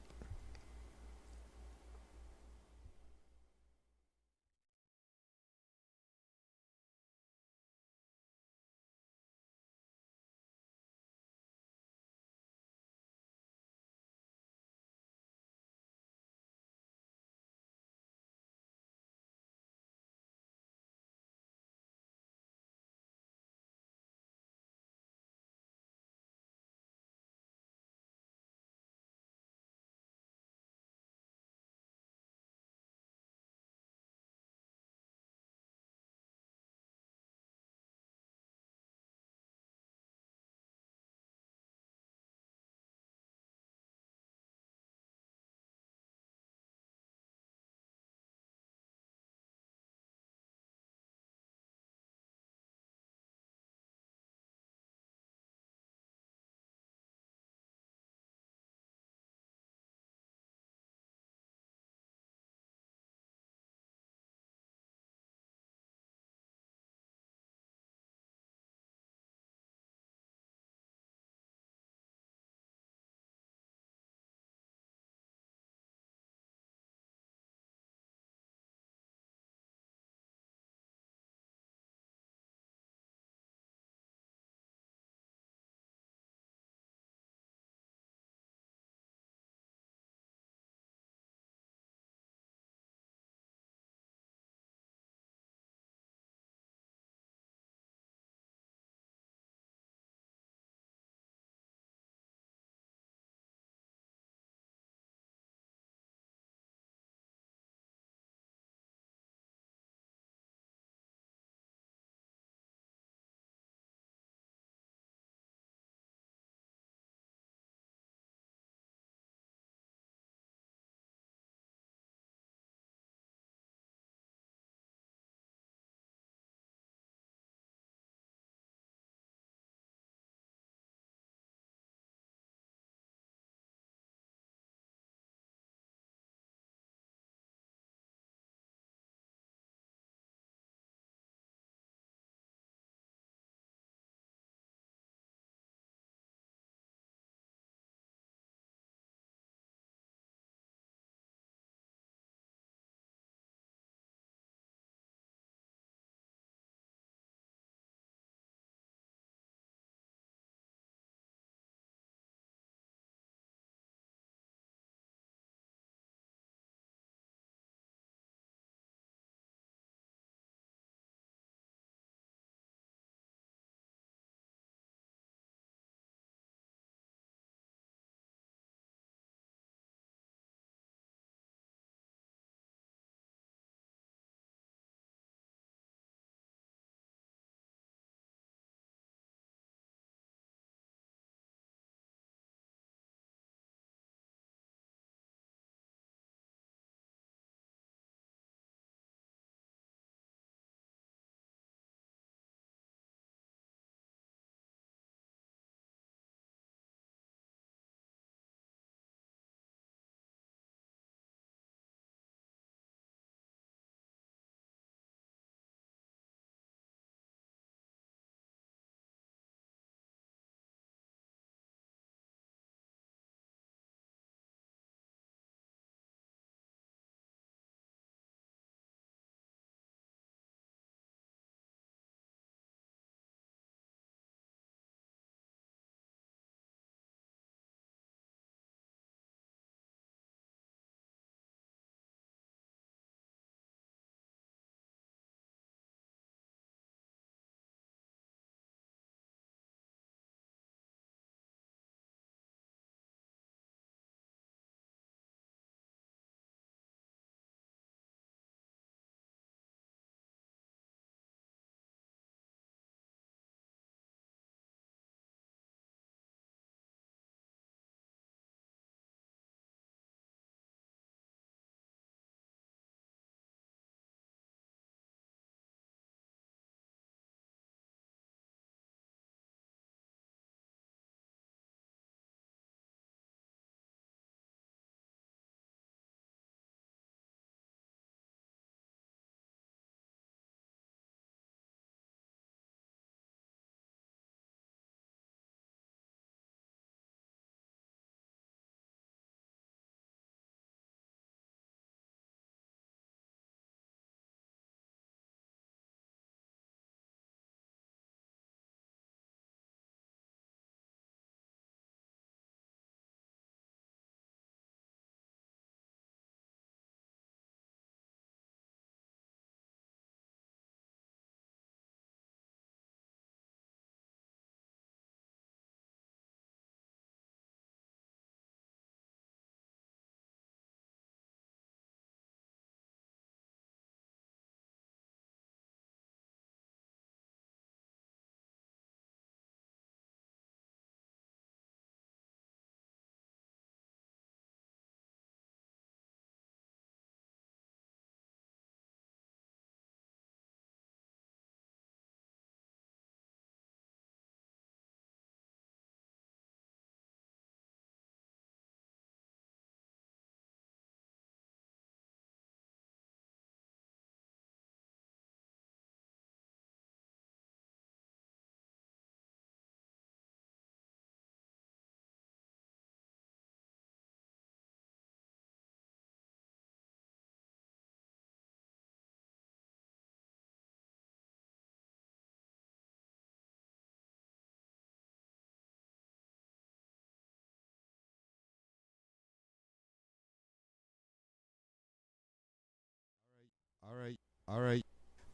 All right.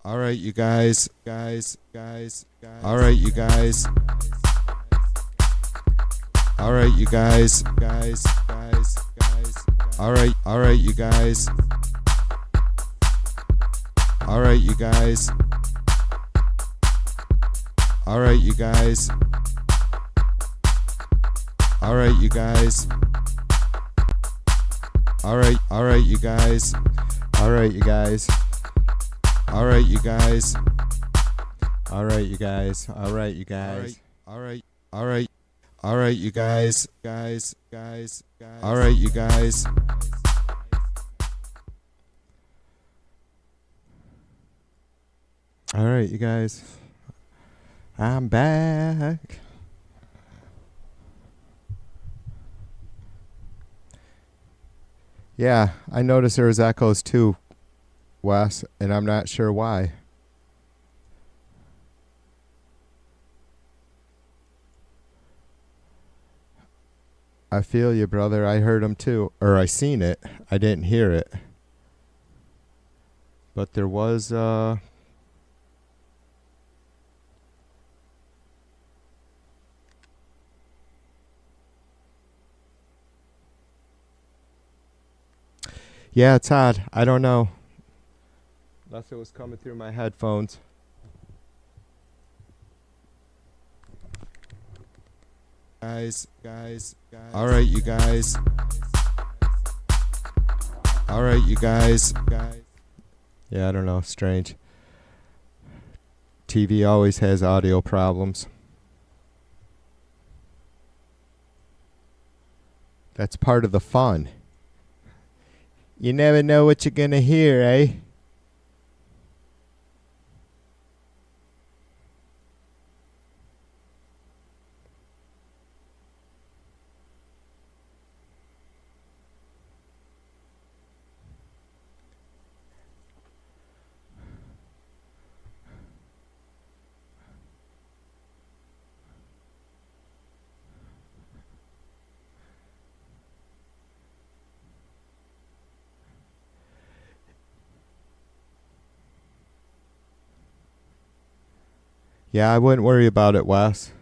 All right, you guys. All right, you guys. All right, you guys. All right, you guys. All right, you guys. All right, you guys. All right, you guys. All right, you guys. All right, you guys. All right, you guys. All right, you guys. All right, you guys. All right, you guys. All right, you guys. All right, you guys. I'm back. Yeah, I noticed there was echoes too, Wes, and I'm not sure why. I feel you, brother. I heard them too. Or I seen it. I didn't hear it. But there was, yeah, it's odd. I don't know. Unless it was coming through my headphones. Guys. All right, you guys. All right, you guys. Yeah, I don't know. Strange. TV always has audio problems. That's part of the fun. You never know what you're gonna hear, eh? Yeah, I wouldn't worry about it, Wes.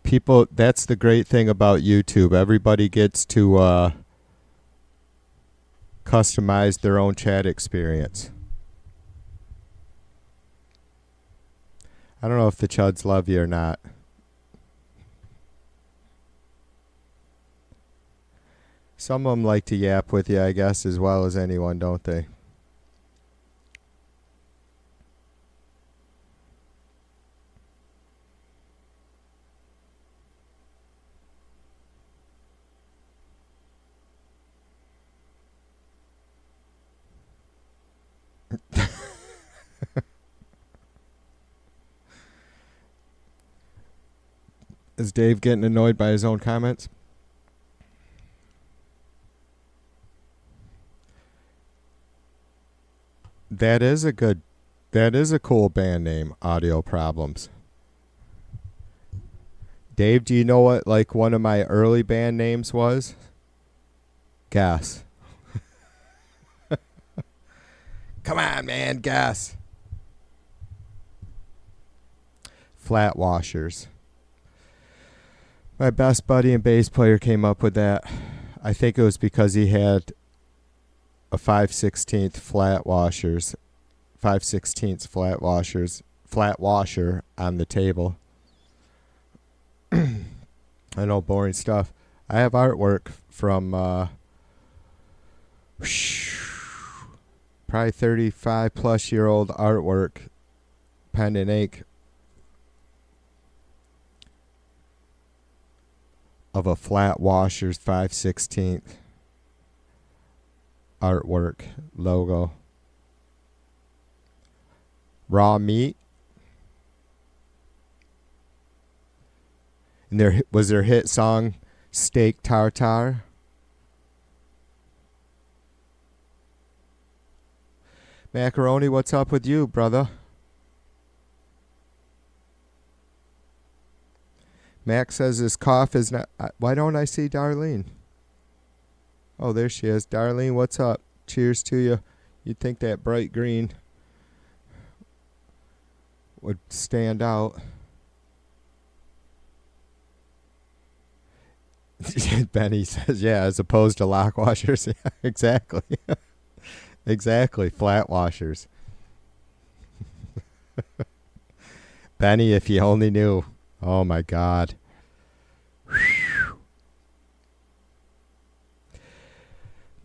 People, that's the great thing about YouTube. Everybody gets to customize their own chat experience. I don't know if the chuds love you or not. Some of them like to yap with you, I guess, as well as anyone, don't they? Is Dave getting annoyed by his own comments? That is a cool band name, Audio Problems. Dave, do you know what like one of my early band names was? Guess. Come on, man, guess. Flat Washers. My best buddy and bass player came up with that. I think it was because he had a 5/16 flat washers, 5/16 flat washer on the table. I know, boring stuff. I have artwork from probably 35 plus year old artwork, pen and ink, of a flat washer's 5/16 artwork logo. Raw meat. And there was their hit song Steak Tartare. Macaroni, what's up with you, brother? Max says his cough is not... Why don't I see Darlene? Oh, there she is. Darlene, what's up? Cheers to you. You'd think that bright green would stand out. Benny says, yeah, as opposed to lock washers. Yeah, exactly. Exactly, flat washers. Benny, if you only knew. Oh, my God.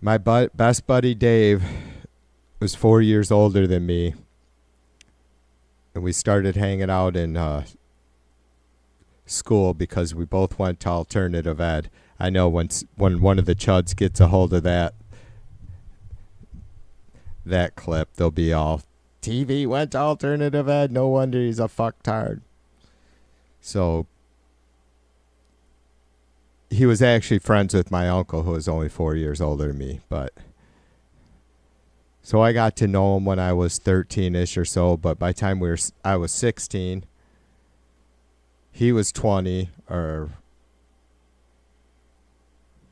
My best buddy Dave was 4 years older than me. And we started hanging out in school because we both went to alternative ed. I know when one of the chuds gets a hold of that clip, they'll be all, TV went to alternative ed. No wonder he's a fucktard. So he was actually friends with my uncle, who was only 4 years older than me. But so I got to know him when I was 13-ish or so. But by the time I was 16, he was 20 or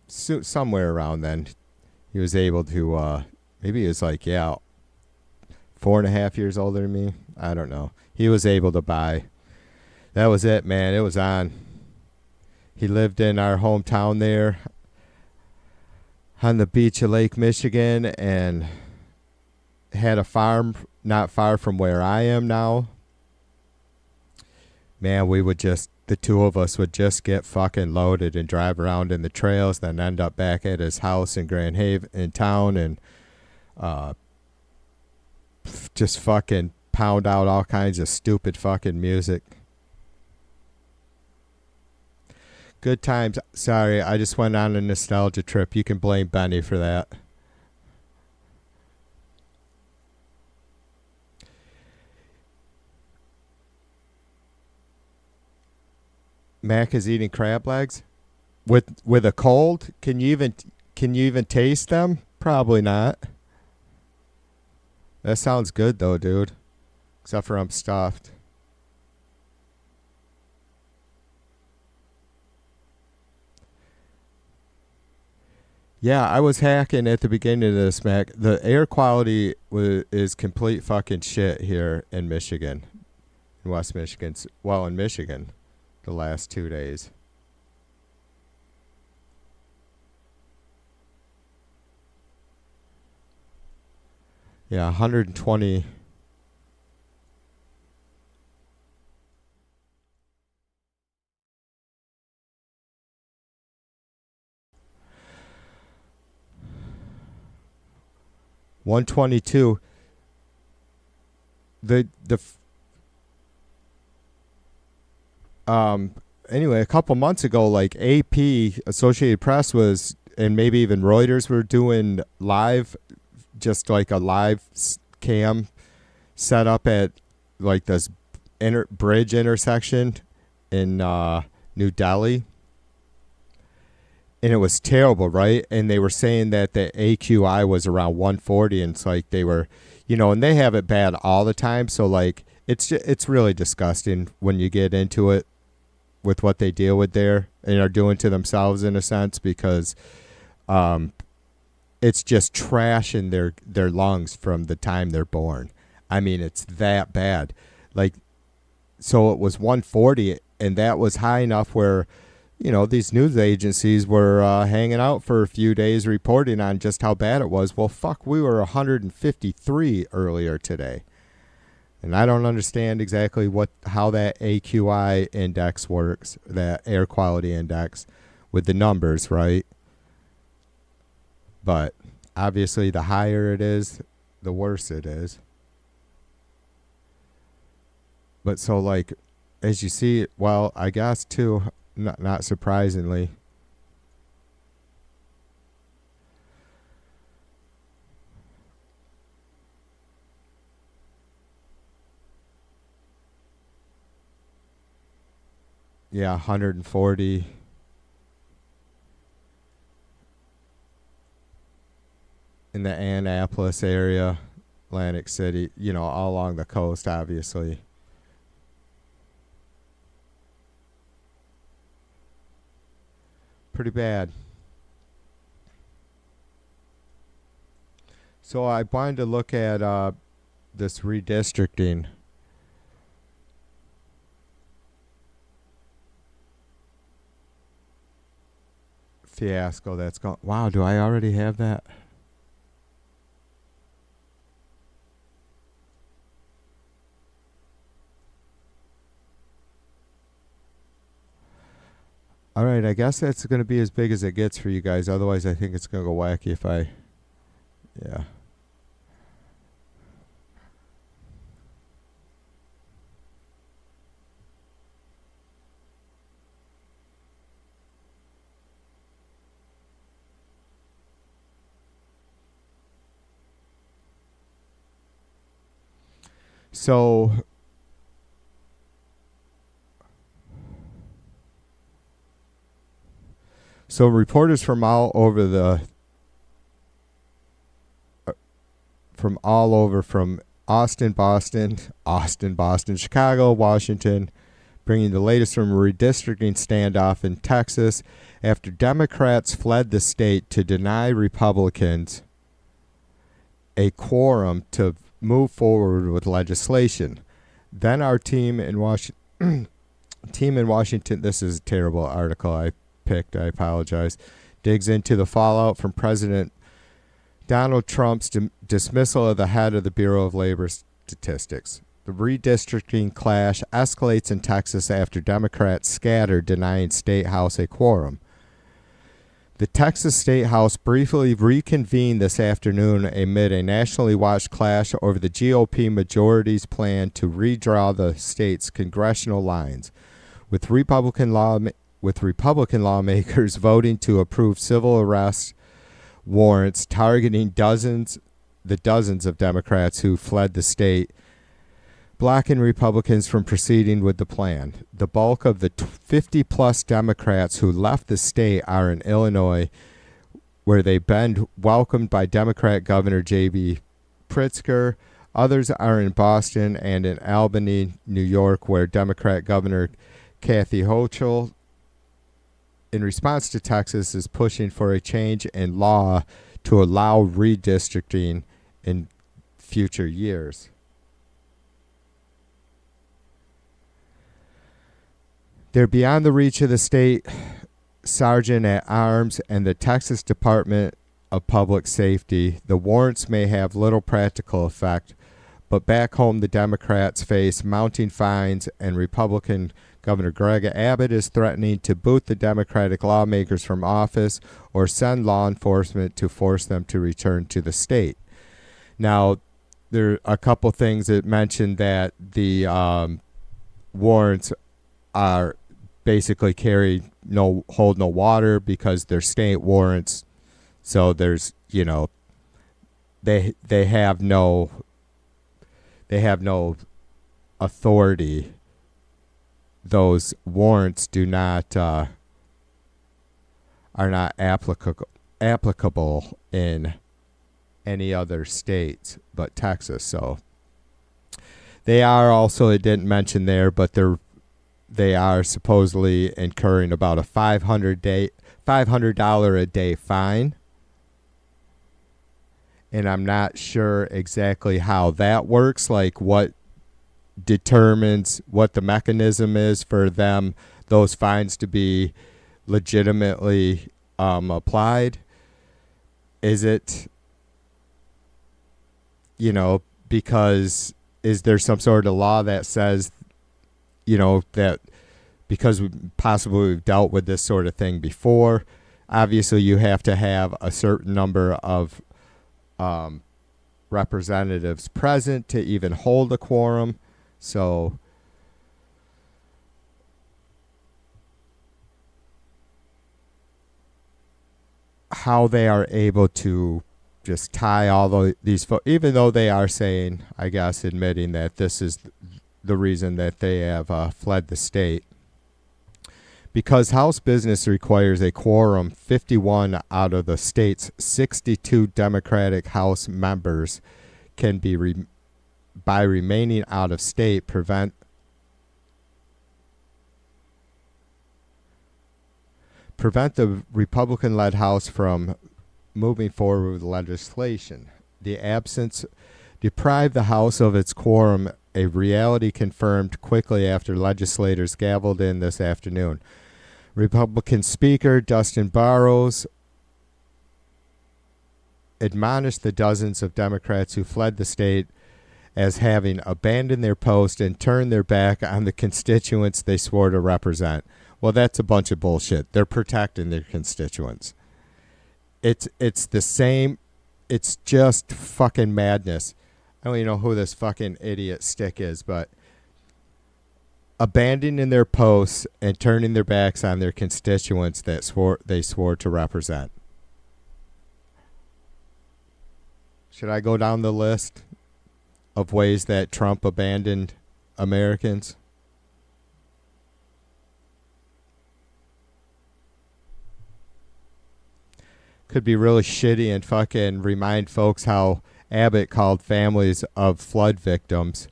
somewhere around then. He was able to, maybe he was like, 4.5 years older than me. I don't know. He was able to buy. That was it, man. It was on. He lived in our hometown there on the beach of Lake Michigan and had a farm not far from where I am now. Man, the two of us would just get fucking loaded and drive around in the trails, then end up back at his house in Grand Haven in town and just fucking pound out all kinds of stupid fucking music. Good times. Sorry, I just went on a nostalgia trip. You can blame Benny for that. Mac is eating crab legs with a cold. Can you even taste them? Probably not. That sounds good though, dude. Except for I'm stuffed. Yeah, I was hacking at the beginning of this, Mac. The air quality is complete fucking shit here in Michigan. In West Michigan. Well, in Michigan. The last 2 days. Yeah, 120. $122. Anyway, a couple months ago, like AP, Associated Press was, and maybe even Reuters were doing live, just like a live cam set up at like this bridge intersection in New Delhi. And it was terrible, right? And they were saying that the AQI was around 140, and it's like they were, and they have it bad all the time. So like, it's really disgusting when you get into it with what they deal with there and are doing to themselves in a sense, because it's just trash in their lungs from the time they're born. I mean, it's that bad. Like, so it was 140, and that was high enough where, these news agencies were hanging out for a few days reporting on just how bad it was. Well, fuck, we were 153 earlier today. And I don't understand exactly how that AQI index works, that air quality index, with the numbers, right? But obviously the higher it is, the worse it is. But so like, as you see, well, I guess too, not surprisingly, yeah, 140. In the Annapolis area, Atlantic City, all along the coast, obviously. Pretty bad. So I wanted to look at this redistricting fiasco that's going. Wow, do I already have that? All right, I guess that's going to be as big as it gets for you guys. Otherwise, I think it's going to go wacky if I. Yeah. So reporters from all over from Austin, Boston, Chicago, Washington, bringing the latest from a redistricting standoff in Texas after Democrats fled the state to deny Republicans a quorum to move forward with legislation. Then our team in Washington, this is a terrible article I picked, I apologize, digs into the fallout from President Donald Trump's dismissal of the head of the Bureau of Labor Statistics. The redistricting clash escalates in Texas after Democrats scatter, denying State House a quorum. The Texas State House briefly reconvened this afternoon amid a nationally watched clash over the GOP majority's plan to redraw the state's congressional lines, with Republican lawmakers voting to approve civil arrest warrants targeting dozens of Democrats who fled the state, blocking Republicans from proceeding with the plan. The bulk of the 50-plus Democrats who left the state are in Illinois, where they've been welcomed by Democrat Governor J.B. Pritzker. Others are in Boston and in Albany, New York, where Democrat Governor Kathy Hochul, in response to Texas, is pushing for a change in law to allow redistricting in future years. They're beyond the reach of the state sergeant at arms and the Texas Department of Public Safety. The warrants may have little practical effect, but back home the Democrats face mounting fines, and Republican Governor Greg Abbott is threatening to boot the Democratic lawmakers from office or send law enforcement to force them to return to the state. Now, there are a couple things that mentioned that the warrants are basically hold no water because they're state warrants. So there's, they have no authority. Those warrants are not applicable in any other states but Texas. So they are also, it didn't mention there, but they are supposedly incurring about a $500 a day fine. And I'm not sure exactly how that works, like what determines what the mechanism is for those fines to be legitimately applied. Is it, because is there some sort of law that says, that because we've dealt with this sort of thing before, obviously you have to have a certain number of representatives present to even hold a quorum. So how they are able to just tie all these, even though they are saying, I guess, admitting that this is the reason that they have fled the state. Because House business requires a quorum, 51 out of the state's 62 Democratic House members can be, by remaining out of state, prevent the Republican-led House from moving forward with legislation. The absence deprived the House of its quorum, a reality confirmed quickly after legislators gavelled in this afternoon. Republican Speaker Dustin Burrows admonished the dozens of Democrats who fled the state as having abandoned their post and turned their back on the constituents they swore to represent. Well, that's a bunch of bullshit. They're protecting their constituents. It's the same. It's just fucking madness. I don't even know who this fucking idiot stick is, but abandoning their posts and turning their backs on their constituents that they swore to represent. Should I go down the list of ways that Trump abandoned Americans? Could be really shitty and fucking remind folks how Abbott called families of flood victims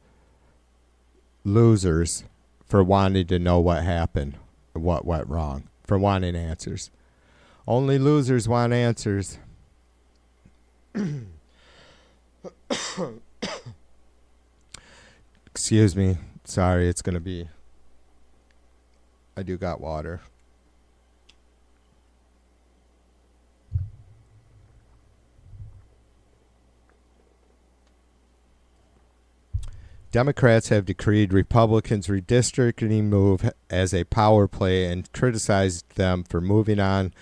losers for wanting to know what happened, what went wrong, for wanting answers. Only losers want answers. Excuse me. Sorry, it's going to be... I do got water. Democrats have decreed Republicans' redistricting move as a power play and criticized them for moving on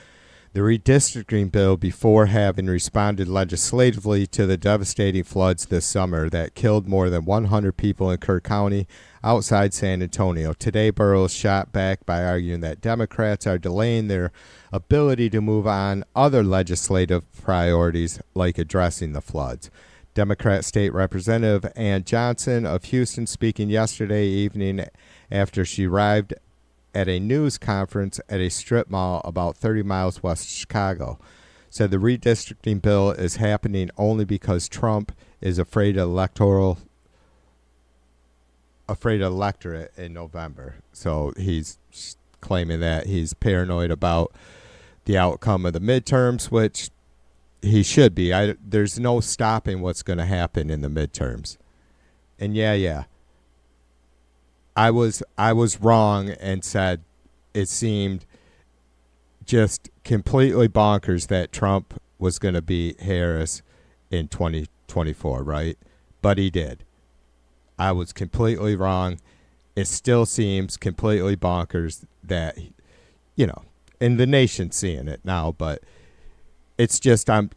the redistricting bill before having responded legislatively to the devastating floods this summer that killed more than 100 people in Kerr County outside San Antonio. Today, Burrows shot back by arguing that Democrats are delaying their ability to move on other legislative priorities like addressing the floods. Democrat State Representative Ann Johnson of Houston, speaking yesterday evening after she arrived at a news conference at a strip mall about 30 miles west of Chicago, said the redistricting bill is happening only because Trump is afraid of electorate in November. So he's claiming that he's paranoid about the outcome of the midterms, which he should be. There's no stopping what's going to happen in the midterms. And yeah. I was wrong and said it seemed just completely bonkers that Trump was going to beat Harris in 2024, right? But he did. I was completely wrong. It still seems completely bonkers that, and the nation's seeing it now, but it's just you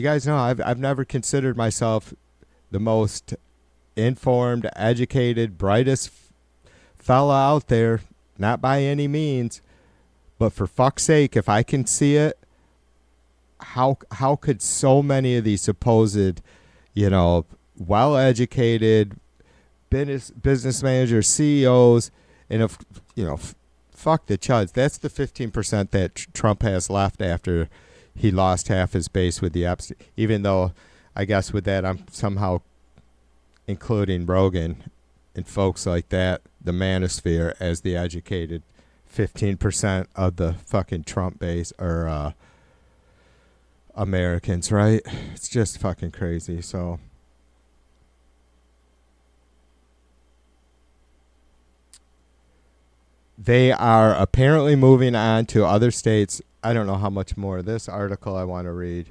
guys know I've never considered myself the most informed, educated, brightest fella out there, not by any means, but for fuck's sake, if I can see it, how could so many of these supposed, well-educated business managers, CEOs, and if fuck the chuds. That's the 15% that Trump has left after he lost half his base with the Epstein. Even though, I guess with that, I'm somehow including Rogan and folks like that, the manosphere, as the educated 15% of the fucking Trump base or Americans, right? It's just fucking crazy. So they are apparently moving on to other states. I don't know how much more of this article I want to read.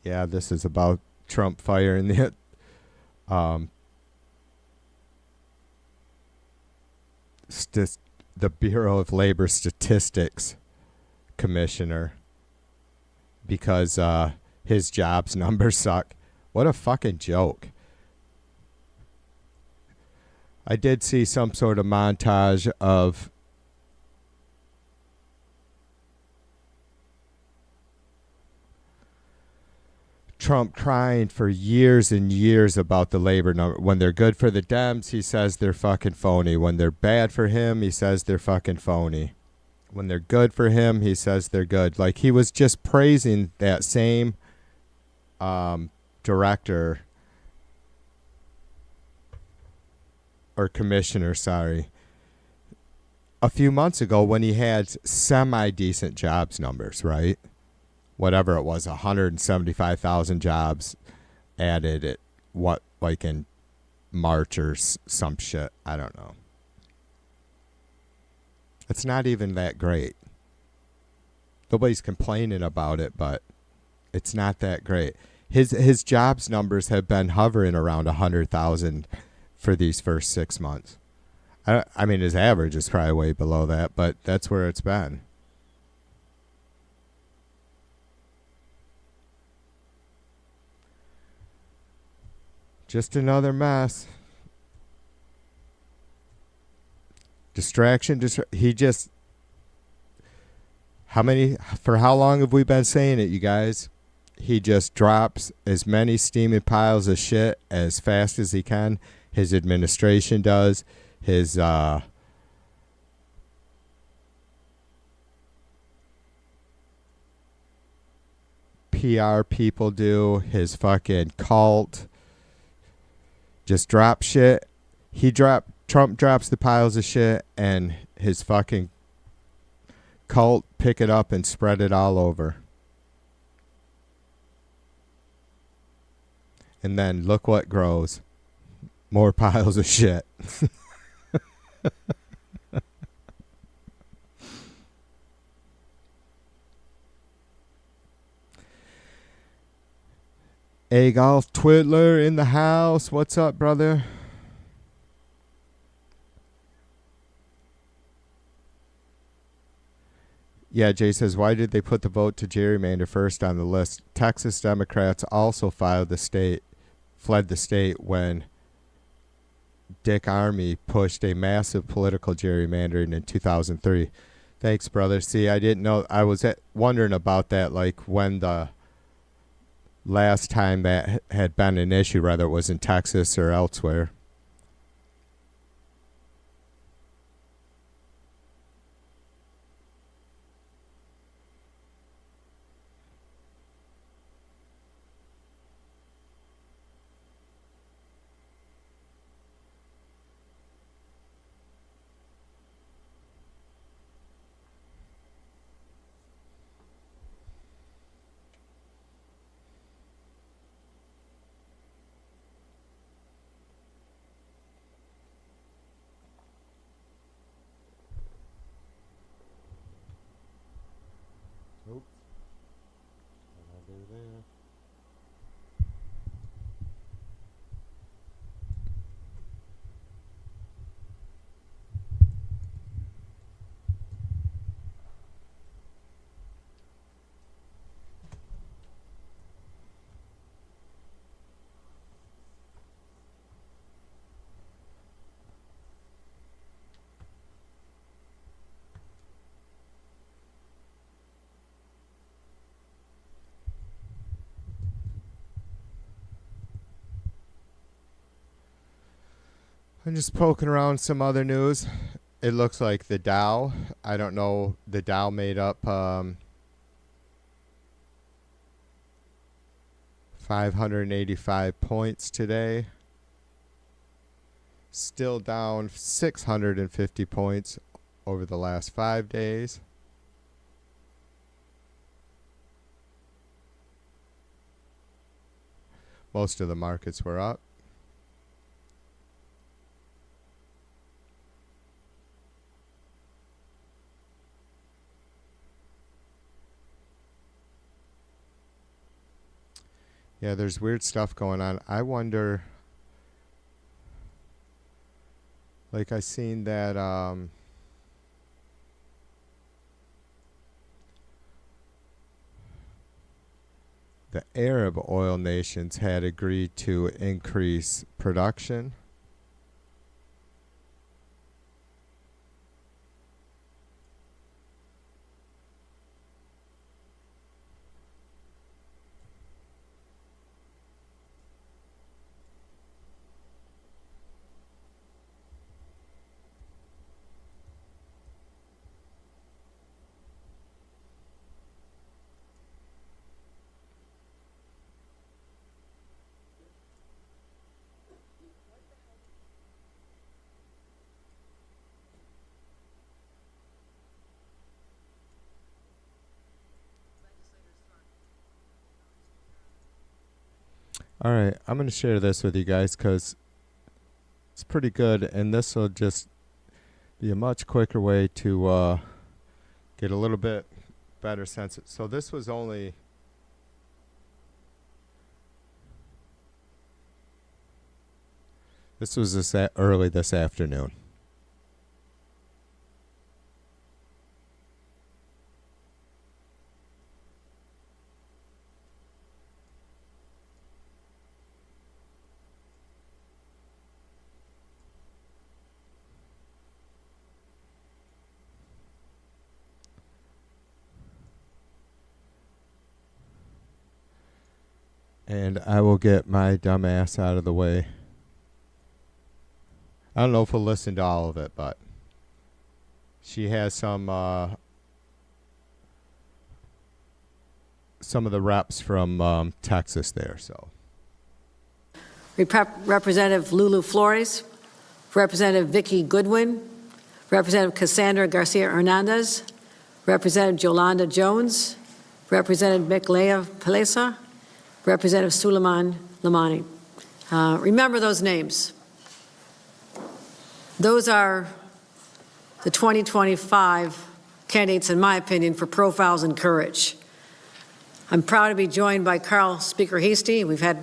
Yeah, this is about Trump firing the Bureau of Labor Statistics commissioner because his jobs numbers suck. What a fucking joke. I did see some sort of montage of Trump crying for years and years about the labor number. When they're good for the Dems, he says they're fucking phony. When they're bad for him, he says they're fucking phony. When they're good for him, he says they're good. Like, he was just praising that same director or commissioner, sorry, a few months ago when he had semi-decent jobs numbers, right? Whatever it was, 175,000 jobs added at what, like in March or some shit. I don't know. It's not even that great. Nobody's complaining about it, but it's not that great. His jobs numbers have been hovering around 100,000 for these first 6 months. I mean, his average is probably way below that, but that's where it's been. Just another mess. Distraction. For how long have we been saying it, you guys? He just drops as many steaming piles of shit as fast as he can. His administration does. His PR people do. His fucking cult just drop shit. Trump drops the piles of shit, and his fucking cult pick it up and spread it all over. And then look what grows. More piles of shit. A Golf Twiddler in the house. What's up, brother? Yeah, Jay says, why did they put the vote to gerrymander first on the list? Texas Democrats also fled the state when Dick Armey pushed a massive political gerrymandering in 2003. Thanks, brother. See, I didn't know. I was wondering about that, like when the last time that had been an issue, whether it was in Texas or elsewhere. I'm just poking around some other news. It looks like the Dow, I don't know, the Dow made up 585 points today. Still down 650 points over the last 5 days. Most of the markets were up. Yeah, there's weird stuff going on. I wonder, like I seen that the Arab oil nations had agreed to increase production. All right, I'm going to share this with you guys because it's pretty good, and this will just be a much quicker way to get a little bit better sense. So this was only... This was early this afternoon. And I will get my dumb ass out of the way. I don't know if we'll listen to all of it, but she has some of the reps from Texas there. So, Representative Lulu Flores, Representative Vicki Goodwin, Representative Cassandra Garcia Hernandez, Representative Yolanda Jones, Representative Miklea Palesa, Representative Suleiman Lamani. Remember those names. Those are the 2025 candidates, in my opinion, for profiles in courage. I'm proud to be joined by Carl Speaker Hastie. We've had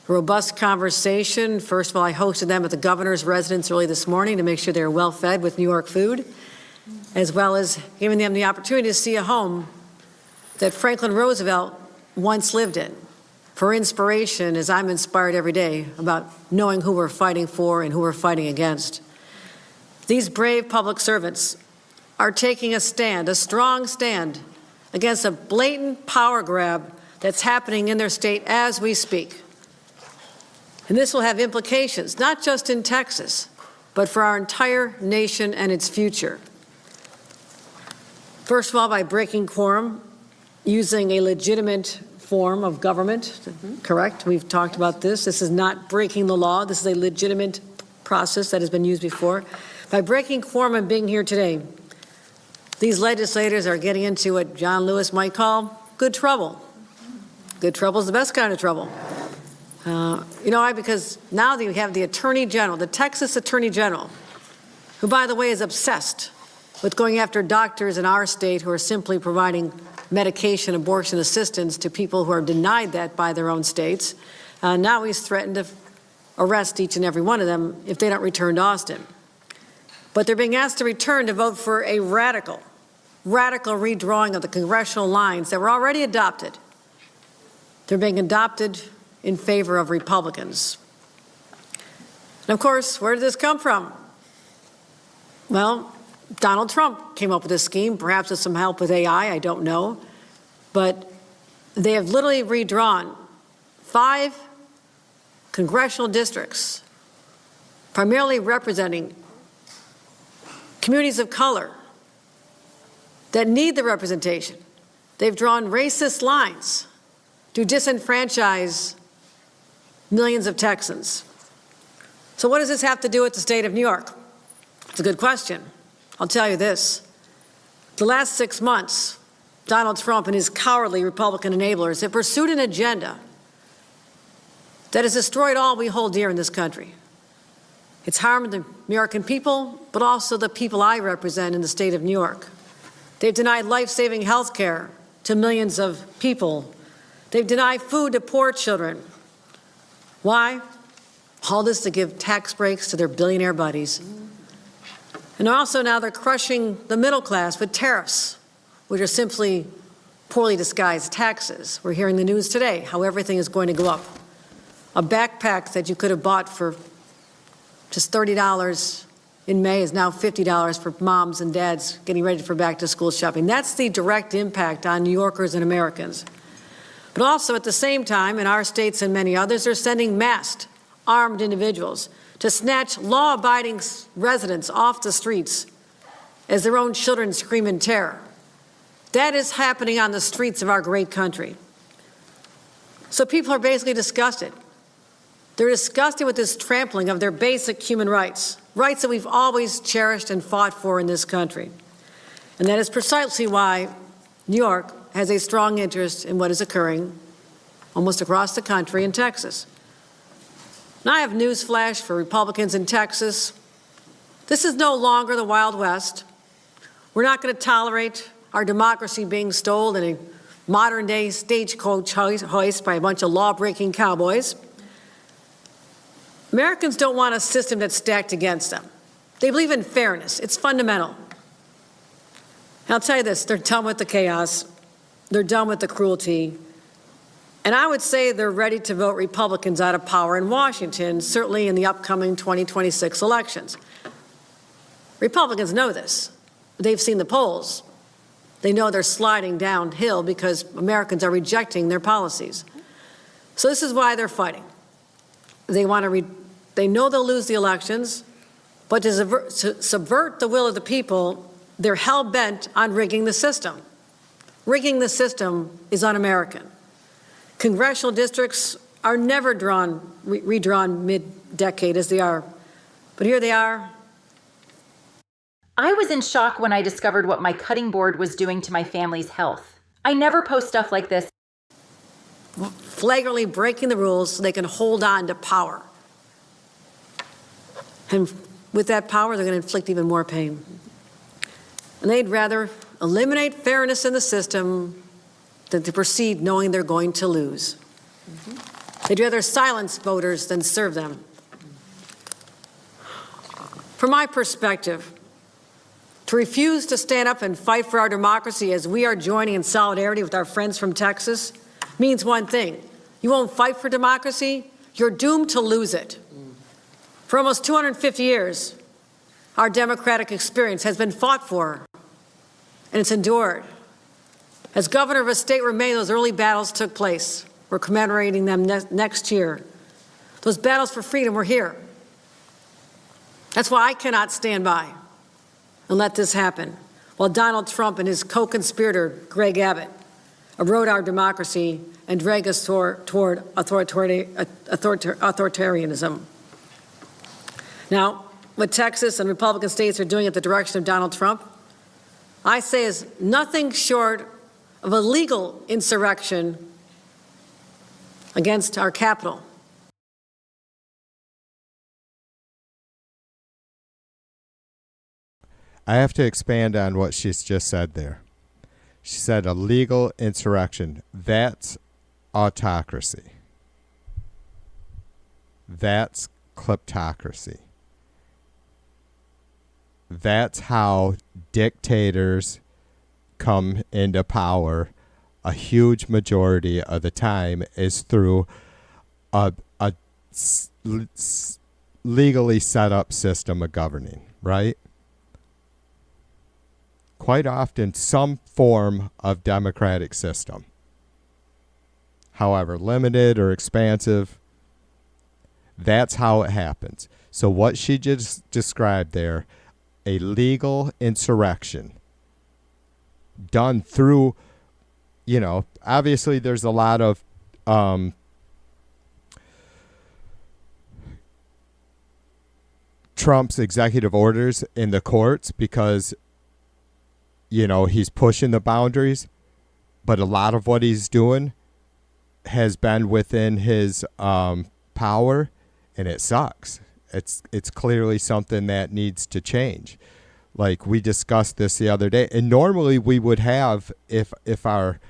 a robust conversation. First of all, I hosted them at the governor's residence early this morning to make sure they're well fed with New York food, as well as giving them the opportunity to see a home that Franklin Roosevelt once lived in. For inspiration, as I'm inspired every day about knowing who we're fighting for and who we're fighting against. These brave public servants are taking a stand, a strong stand, against a blatant power grab that's happening in their state as we speak. And this will have implications, not just in Texas, but for our entire nation and its future. First of all, by breaking quorum, using a legitimate form of government, correct? We've talked about this. This is not breaking the law. This is a legitimate process that has been used before. By breaking quorum and being here today, these legislators are getting into what John Lewis might call good trouble. Good trouble is the best kind of trouble. You know why? Because now that you have the Attorney General, the Texas Attorney General, who, by the way, is obsessed with going after doctors in our state who are simply providing medication, abortion assistance to people who are denied that by their own states. Now he's threatened to arrest each and every one of them if they don't return to Austin. But they're being asked to return to vote for a radical redrawing of the congressional lines that were already adopted. They're being adopted in favor of Republicans. And of course, where did this come from? Well, Donald Trump came up with this scheme, perhaps with some help with AI, I don't know. But they have literally redrawn 5 congressional districts, primarily representing communities of color that need the representation. They've drawn racist lines to disenfranchise millions of Texans. So what does this have to do with the state of New York? It's a good question. I'll tell you this. The last 6 months, Donald Trump and his cowardly Republican enablers have pursued an agenda that has destroyed all we hold dear in this country. It's harmed the American people, but also the people I represent in the state of New York. They've denied life-saving health care to millions of people. They've denied food to poor children. Why? All this to give tax breaks to their billionaire buddies. And also now they're crushing the middle class with tariffs, which are simply poorly disguised taxes. We're hearing the news today how everything is going to go up. A backpack that you could have bought for just $30 in May is now $50 for moms and dads getting ready for back-to-school shopping. That's the direct impact on New Yorkers and Americans. But also at the same time, in our states and many others, they're sending masked, armed individuals to snatch law-abiding residents off the streets as their own children scream in terror. That is happening on the streets of our great country. So people are basically disgusted. They're disgusted with this trampling of their basic human rights, rights that we've always cherished and fought for in this country. And that is precisely why New York has a strong interest in what is occurring almost across the country in Texas. And I have news flash for Republicans in Texas. This is no longer the Wild West. We're not going to tolerate our democracy being stolen in a modern-day stagecoach hoist by a bunch of law-breaking cowboys. Americans don't want a system that's stacked against them. They believe in fairness. It's fundamental. And I'll tell you this, they're done with the chaos. They're done with the cruelty. And I would say they're ready to vote Republicans out of power in Washington, certainly in the upcoming 2026 elections. Republicans know this. They've seen the polls. They know they're sliding downhill because Americans are rejecting their policies. So this is why they're fighting. They know they'll lose the elections, but to subvert the will of the people, they're hell-bent on rigging the system. Rigging the system is un-American. Congressional districts are never redrawn mid-decade as they are, but here they are. I was in shock when I discovered what my cutting board was doing to my family's health. I never post stuff like this. Flagrantly breaking the rules so they can hold on to power. And with that power, they're going to inflict even more pain. And they'd rather eliminate fairness in the system than to proceed knowing they're going to lose. They'd rather silence voters than serve them. From my perspective, to refuse to stand up and fight for our democracy as we are joining in solidarity with our friends from Texas means one thing. You won't fight for democracy, you're doomed to lose it. For almost 250 years, our democratic experience has been fought for, and it's endured. As governor of a state where many of those early battles took place, we're commemorating them next year. Those battles for freedom were here. That's why I cannot stand by and let this happen, while Donald Trump and his co-conspirator, Greg Abbott, erode our democracy and drag us toward authoritarianism. Now, what Texas and Republican states are doing at the direction of Donald Trump, I say is nothing short of a legal insurrection against our capital. I have to expand on what she's just said there. She said a legal insurrection. That's autocracy. That's kleptocracy. That's how dictators come into power a huge majority of the time is through a legally set up system of governing, right? Quite often some form of democratic system, however limited or expansive. That's how it happens. So what she just described there, a legal insurrection done through, you know, obviously there's a lot of Trump's executive orders in the courts because, you know, he's pushing the boundaries, but a lot of what he's doing has been within his power, and it sucks. It's clearly something that needs to change. Like we discussed this the other day, and normally we would have, if our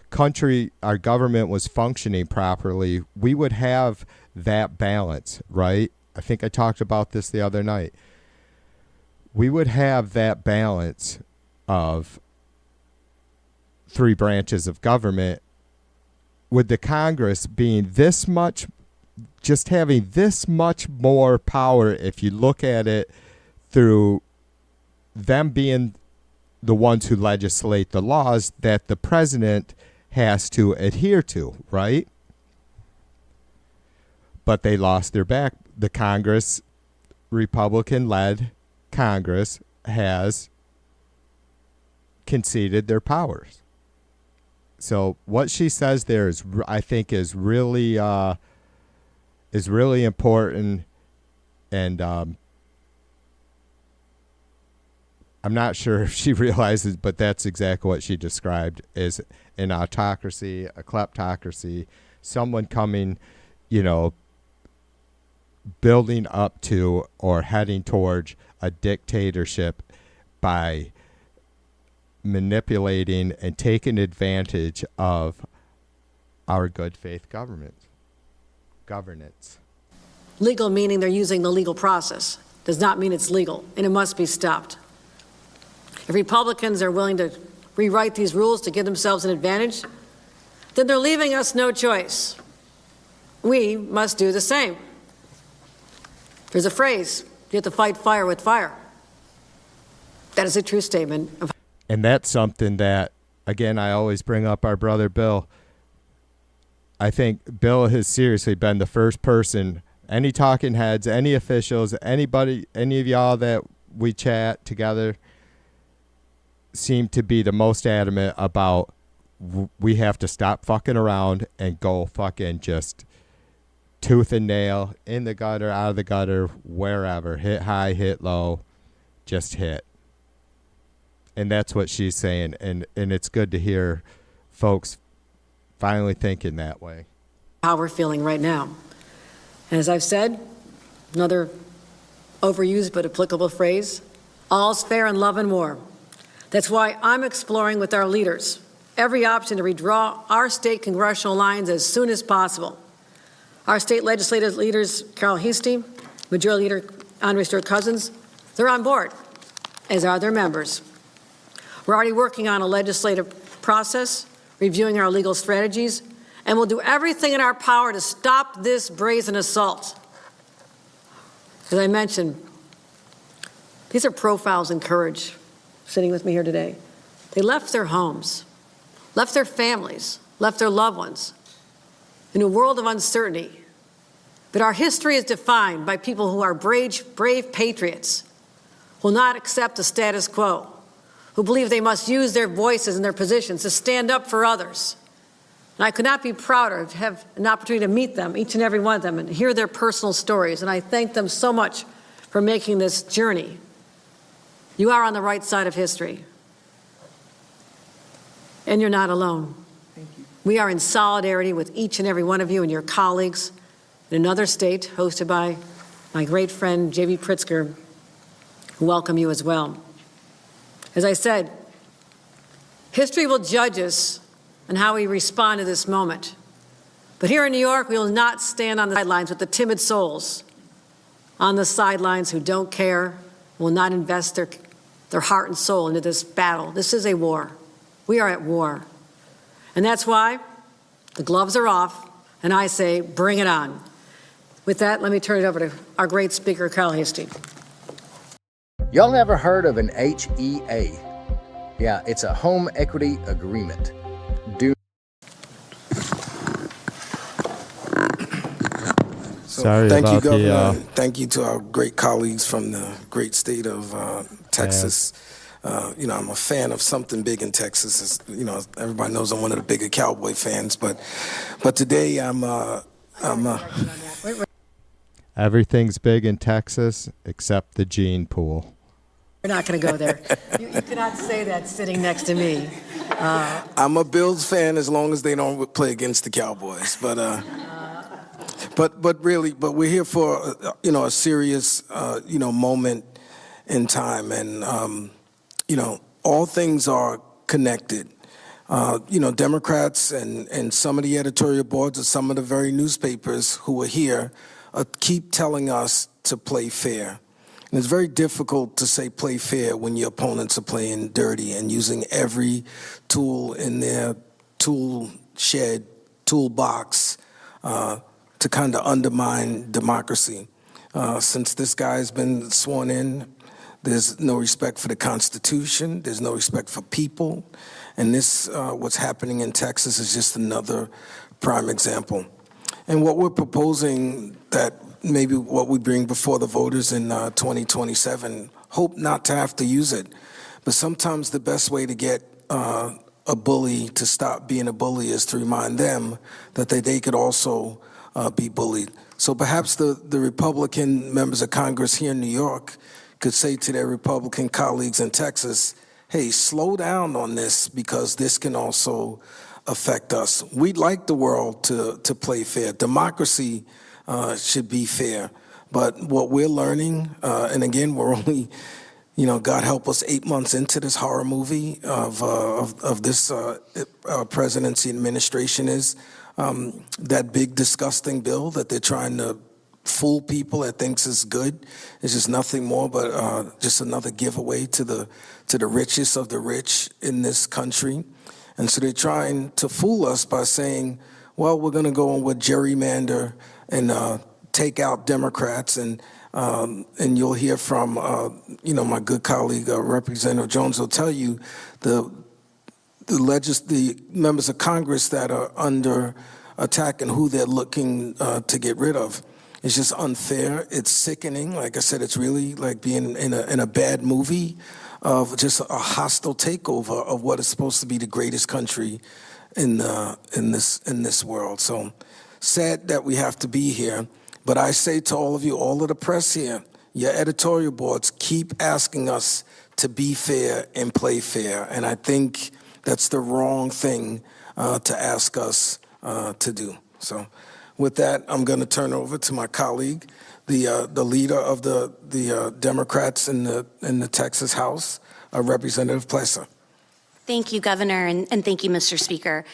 country, our government was functioning properly, we would have that balance, right? I think I talked about this the other night. We would have that balance of three branches of government, with the Congress being this much, just having this much more power if you look at it through them being the ones who legislate the laws that the president has to adhere to, right? But they lost their back. The Congress, Republican-led Congress, has conceded their powers. So what she says there is, I think, is really important, and I'm not sure if she realizes, but that's exactly what she described as an autocracy, a kleptocracy, someone coming, you know, building up to or heading towards a dictatorship by manipulating and taking advantage of our good faith governance. Legal meaning they're using the legal process does not mean it's legal, and it must be stopped. If Republicans are willing to rewrite these rules to give themselves an advantage, then they're leaving us no choice. We must do the same. There's a phrase, you have to fight fire with fire. That is a true statement. And that's something that, again, I always bring up our brother Bill. I think Bill has seriously been the first person, any talking heads, any officials, anybody, any of y'all that we chat together seem to be the most adamant about we have to stop fucking around and go fucking just tooth and nail, in the gutter, out of the gutter, wherever, hit high, hit low, just hit. And that's what she's saying, and it's good to hear folks finally thinking that way. How we're feeling right now. And as I've said, another overused but applicable phrase, all's fair in love and war. That's why I'm exploring with our leaders every option to redraw our state congressional lines as soon as possible. Our state legislative leaders, Carol Heastie, Majority Leader Andre Stewart-Cousins, they're on board, as are their members. We're already working on a legislative process, reviewing our legal strategies, and we'll do everything in our power to stop this brazen assault. As I mentioned, these are profiles in courage sitting with me here today. They left their homes, left their families, left their loved ones in a world of uncertainty. But our history is defined by people who are brave patriots, who will not accept the status quo, who believe they must use their voices and their positions to stand up for others. And I could not be prouder to have an opportunity to meet them, each and every one of them, and hear their personal stories. And I thank them so much for making this journey. You are on the right side of history. And you're not alone. Thank you. We are in solidarity with each and every one of you and your colleagues in another state, hosted by my great friend, J.B. Pritzker, who welcome you as well. As I said, history will judge us on how we respond to this moment. But here in New York, we will not stand on the sidelines with the timid souls on the sidelines who don't care, will not invest their heart and soul into this battle. This is a war. We are at war. And that's why the gloves are off, and I say, bring it on. With that, let me turn it over to our great speaker, Carol Heastie. Y'all ever heard of an HEA? Yeah, it's a home equity agreement. Sorry thank you, about Governor. Thank you to our great colleagues from the great state of Texas. I'm a fan of something big in Texas. Everybody knows I'm one of the bigger Cowboy fans, but today Everything's big in Texas except the gene pool. We're not going to go there. You cannot say that sitting next to me. I'm a Bills fan as long as they don't play against the Cowboys. But we're here for a serious moment in time, and all things are connected. Democrats and some of the editorial boards of some of the very newspapers who are here keep telling us to play fair. And it's very difficult to say play fair when your opponents are playing dirty and using every tool in their tool shed, toolbox to kind of undermine democracy. Since this guy has been sworn in, there's no respect for the Constitution, there's no respect for people, and this, what's happening in Texas is just another prime example. And what we're proposing, that maybe what we bring before the voters in 2027, hope not to have to use it, but sometimes the best way to get a bully to stop being a bully is to remind them that they could also be bullied. So perhaps the Republican members of Congress here in New York could say to their Republican colleagues in Texas, hey, slow down on this because this can also affect us. We'd like the world to play fair. Democracy should be fair. But what we're learning, and again, we're only, God help us, 8 months into this horror movie of this presidency administration is that big disgusting bill that they're trying to fool people that thinks is good. It's just nothing more but just another giveaway to the richest of the rich in this country. And so they're trying to fool us by saying, well, we're going to go on with gerrymander and take out Democrats, and you'll hear from my good colleague Representative Jones will tell you the members of Congress that are under attack and who they're looking to get rid of. It's just unfair. It's sickening. Like I said, it's really like being in a bad movie of just a hostile takeover of what is supposed to be the greatest country in this world. So sad that we have to be here. But I say to all of you, all of the press here, your editorial boards, keep asking us to be fair and play fair. And I think that's the wrong thing to ask us to do. So with that, I'm going to turn over to my colleague, the leader of the Democrats in the Texas House, Representative Plessa. Thank you, Governor, and thank you, Mr. Speaker.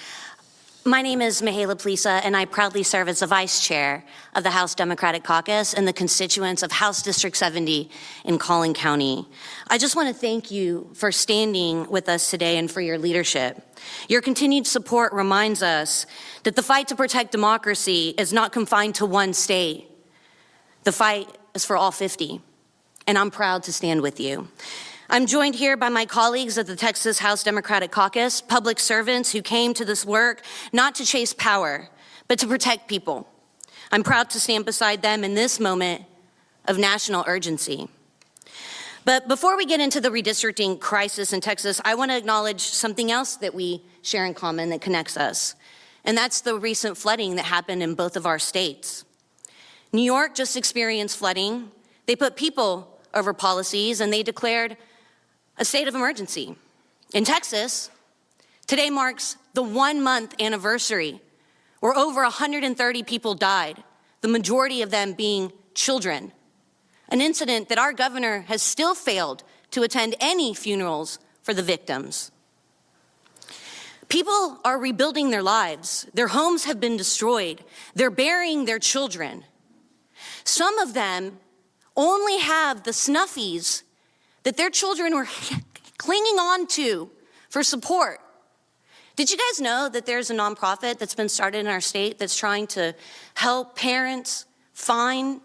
My name is Mihaela Plessa, and I proudly serve as the Vice Chair of the House Democratic Caucus and the constituents of House District 70 in Collin County. I just want to thank you for standing with us today and for your leadership. Your continued support reminds us that the fight to protect democracy is not confined to one state. The fight is for all 50, and I'm proud to stand with you. I'm joined here by my colleagues at the Texas House Democratic Caucus, public servants who came to this work not to chase power, but to protect people. I'm proud to stand beside them in this moment of national urgency. But before we get into the redistricting crisis in Texas, I want to acknowledge something else that we share in common that connects us, and that's the recent flooding that happened in both of our states. New York just experienced flooding. They put people over policies, and they declared a state of emergency. In Texas, today marks the 1-month anniversary where over 130 people died, the majority of them being children. An incident that our governor has still failed to attend any funerals for the victims. People are rebuilding their lives. Their homes have been destroyed. They're burying their children. Some of them only have the snuffies that their children were clinging on to for support. Did you guys know that there's a nonprofit that's been started in our state that's trying to help parents find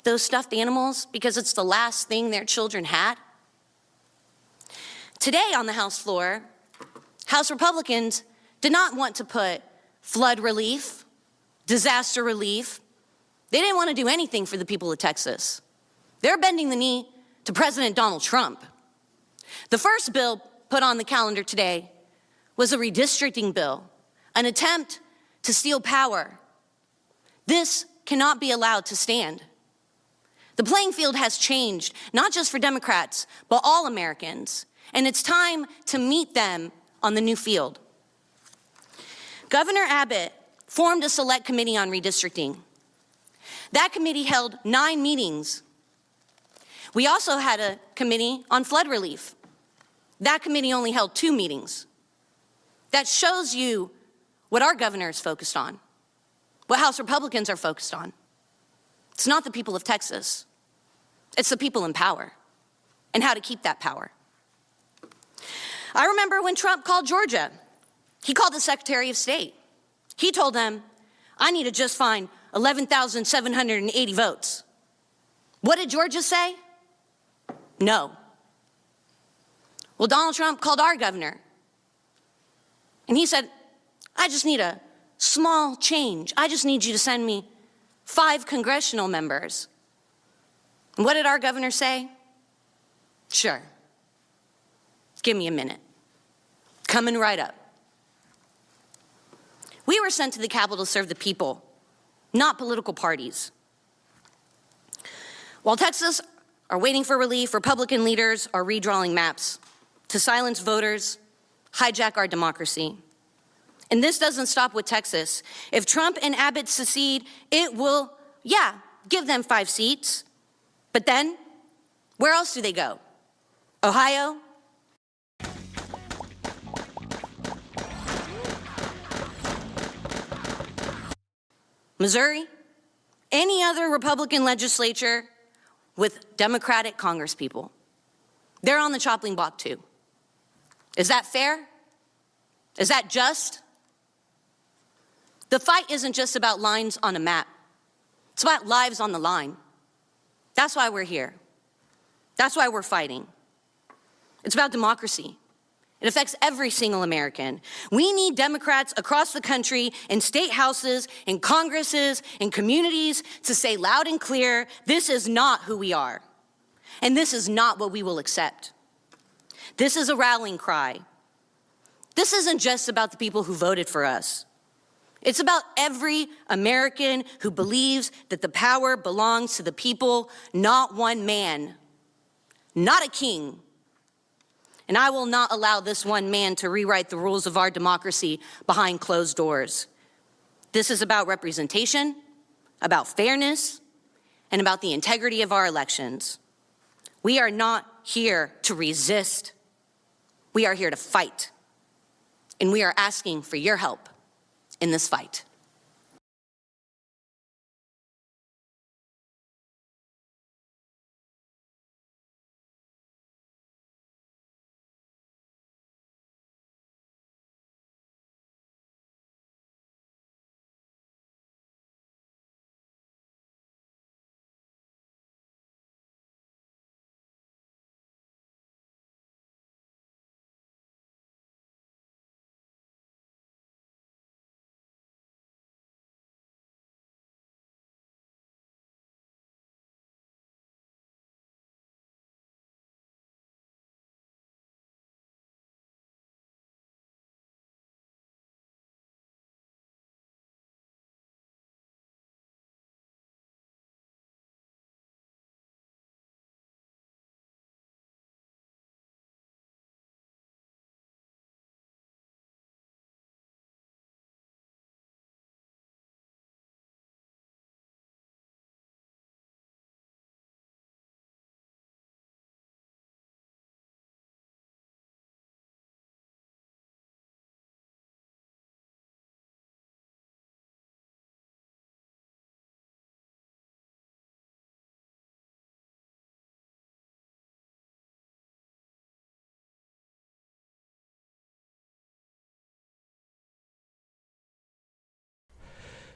those stuffed animals because it's the last thing their children had? Today on the House floor, House Republicans did not want to put flood relief, disaster relief. They didn't want to do anything for the people of Texas. They're bending the knee to President Donald Trump. The first bill put on the calendar today was a redistricting bill, an attempt to steal power. This cannot be allowed to stand. The playing field has changed, not just for Democrats, but all Americans, and it's time to meet them on the new field. Governor Abbott formed a select committee on redistricting. That committee held 9 meetings. We also had a committee on flood relief. That committee only held 2 meetings. That shows you what our governor is focused on, what House Republicans are focused on. It's not the people of Texas. It's the people in power and how to keep that power. I remember when Trump called Georgia. He called the Secretary of State. He told them, I need to just find 11,780 votes. What did Georgia say? No. Well, Donald Trump called our governor, and he said, I just need a small change. I just need you to send me 5 congressional members. And what did our governor say? Sure. Give me a minute. Coming right up. We were sent to the Capitol to serve the people, not political parties. While Texas are waiting for relief, Republican leaders are redrawing maps to silence voters, hijack our democracy. And this doesn't stop with Texas. If Trump and Abbott secede, it will, give them 5 seats. But then, where else do they go? Ohio? Missouri? Any other Republican legislature with Democratic congresspeople? They're on the chopping block too. Is that fair? Is that just? The fight isn't just about lines on a map. It's about lives on the line. That's why we're here. That's why we're fighting. It's about democracy. It affects every single American. We need Democrats across the country, in state houses, in Congresses, in communities, to say loud and clear, this is not who we are. And this is not what we will accept. This is a rallying cry. This isn't just about the people who voted for us. It's about every American who believes that the power belongs to the people, not one man, not a king. And I will not allow this one man to rewrite the rules of our democracy behind closed doors. This is about representation, about fairness, and about the integrity of our elections. We are not here to resist. We are here to fight. And we are asking for your help in this fight.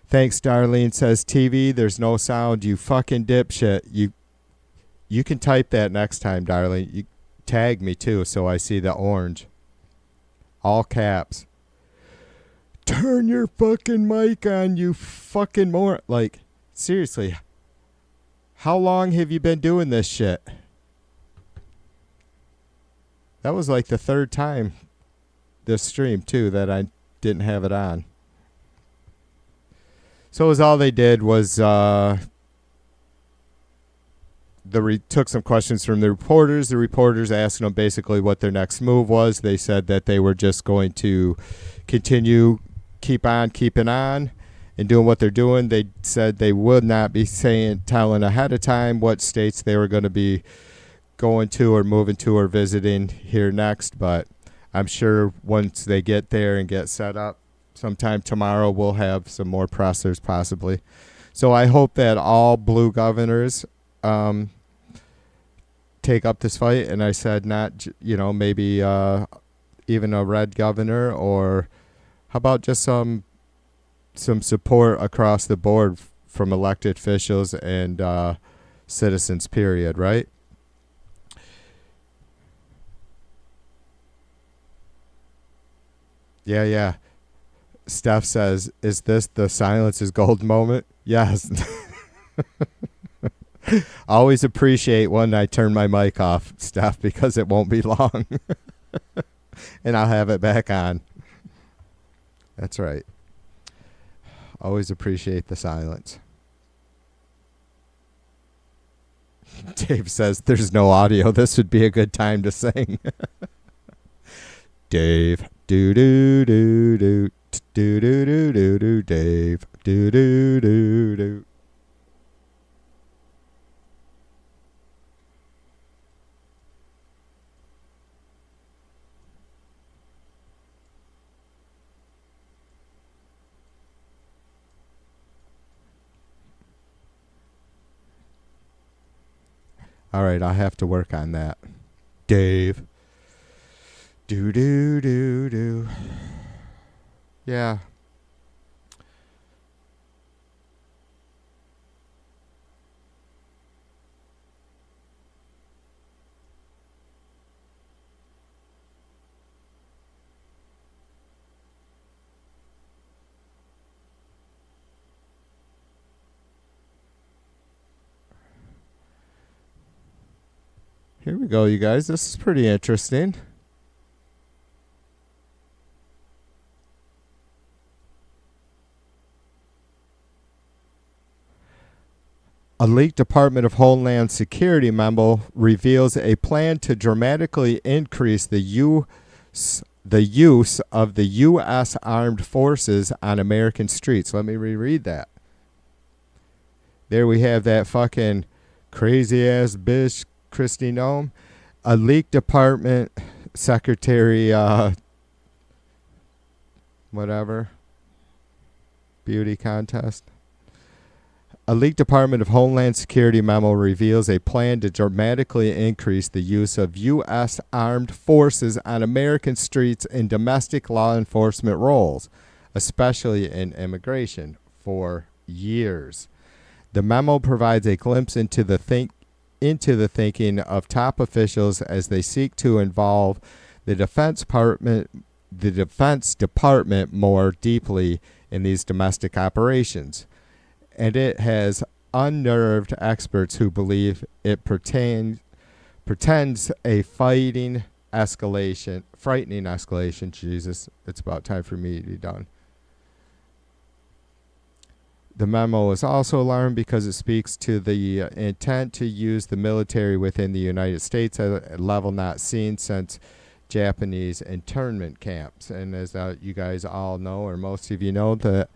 Thanks, Darlene. Says TV, there's no sound. You fucking dipshit. You can type that next time, Darlene. You tag me too so I see the orange. All caps. Turn your fucking mic on, you fucking moron. Like, seriously. How long have you been doing this shit? That was like the 3rd time this stream too that I didn't have it on. So it was all they did was took some questions from the reporters. The reporters asked them basically what their next move was. They said that they were just going to continue, keep on keeping on and doing what they're doing. They said they would not be telling ahead of time what states they were going to be going to or moving to or visiting here next. But I'm sure once they get there and get set up, sometime tomorrow we'll have some more pressers possibly. So I hope that all blue governors take up this fight. And I said not, maybe even a red governor, or how about just some support across the board from elected officials and citizens, period, right? Yeah. Steph says, is this the silence is gold moment? Yes. Always appreciate when I turn my mic off, Steph, because it won't be long. And I'll have it back on. That's right. Always appreciate the silence. Dave says, there's no audio. This would be a good time to sing. Dave, do-do-do-do. Do do do do do Dave do do do do. All right, I'll have to work on that. Dave. Do. Yeah. Here we go, you guys. This is pretty interesting. A leaked Department of Homeland Security memo reveals a plan to dramatically increase the use of the U.S. armed forces on American streets. Let me reread that. There we have that fucking crazy-ass bitch, Kristi Noem. A leaked Department Secretary, whatever, beauty contest. A leaked Department of Homeland Security memo reveals a plan to dramatically increase the use of U.S. armed forces on American streets in domestic law enforcement roles, especially in immigration, for years. The memo provides a glimpse into the thinking of top officials as they seek to involve the Defense Department more deeply in these domestic operations. And it has unnerved experts who believe it pretends a frightening escalation. Jesus, it's about time for me to be done. The memo is also alarming because it speaks to the intent to use the military within the United States at a level not seen since Japanese internment camps. And as you guys all know, or most of you know, that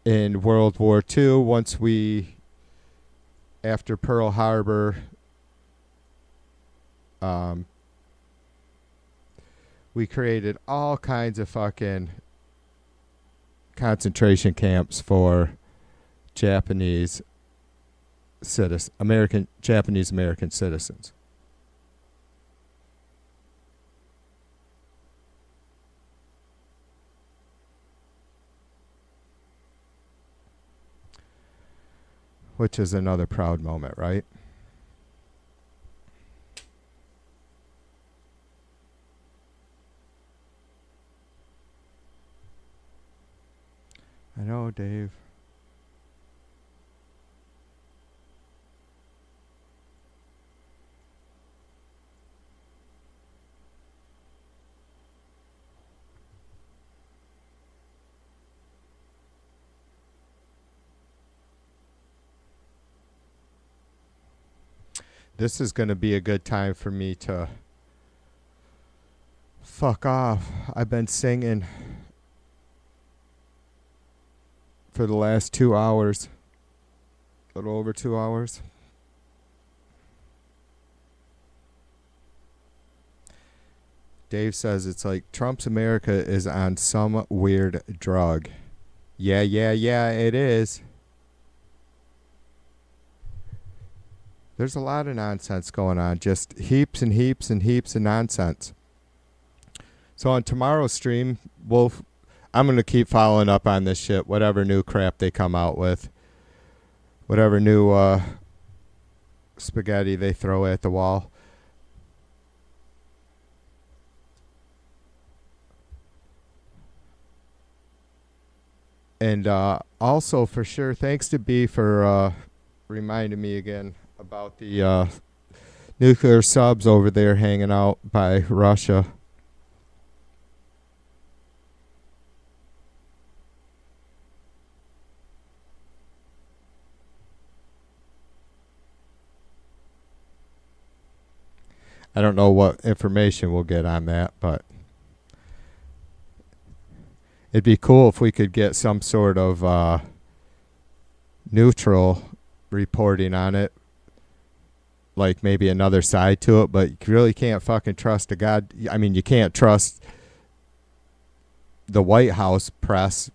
in World War II, after Pearl Harbor, we created all kinds of fucking concentration camps for Japanese American citizens. Which is another proud moment, right? I know, Dave. This is going to be a good time for me to fuck off. I've been singing for the last 2 hours. A little over 2 hours. Dave says it's like Trump's America is on some weird drug. Yeah, it is. There's a lot of nonsense going on. Just heaps and heaps and heaps of nonsense. So on tomorrow's stream, I'm going to keep following up on this shit, whatever new crap they come out with. Whatever new spaghetti they throw at the wall. And also, for sure, thanks to B for reminding me again about the nuclear subs over there hanging out by Russia. I don't know what information we'll get on that, but it'd be cool if we could get some sort of neutral reporting on it. Like maybe another side to it, but you really can't fucking trust you can't trust the White House press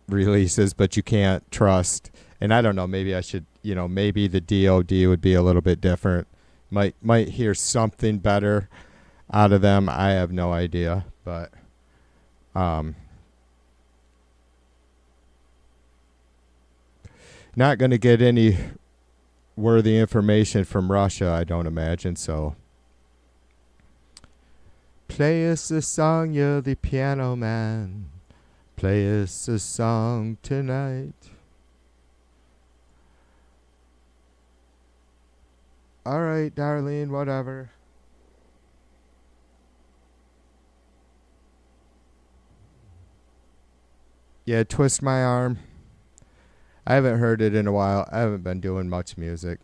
releases, but you can't trust, and I don't know, maybe I should, maybe the DOD would be a little bit different. Might hear something better out of them. I have no idea, but not going to get any worthy information from Russia, I don't imagine. So play us a song, you're the piano man. Play us a song tonight. All right, Darlene, whatever. Yeah, Twist My Arm. I haven't heard it in a while. I haven't been doing much music.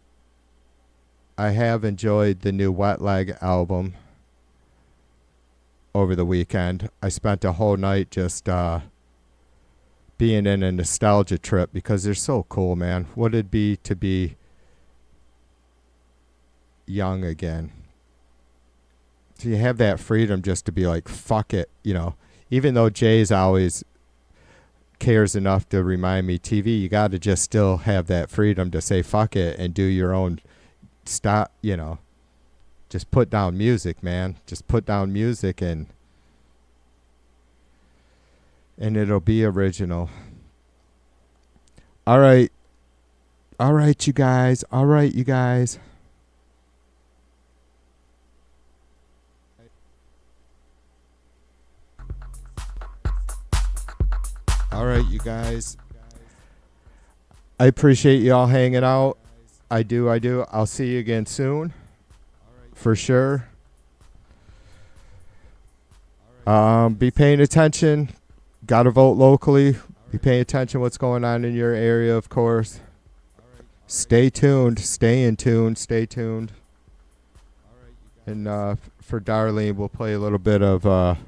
I have enjoyed the new Wet Leg album over the weekend. I spent a whole night just being in a nostalgia trip because they're so cool, man. What it'd be to be young again. So you have that freedom just to be like, fuck it, you know. Even though Jay's always cares enough to remind me TV, you got to just still have that freedom to say fuck it and do your own stop, you know. Just put down music, man. Just put down music and it'll be original. All right, you guys. All right, you guys. All right, you guys. I appreciate you all hanging out. I do. I'll see you again soon. For sure. Be paying attention. Got to vote locally. Be paying attention what's going on in your area, of course. Stay tuned. Stay in tune. Stay tuned. And for Darlene, we'll play a little bit of...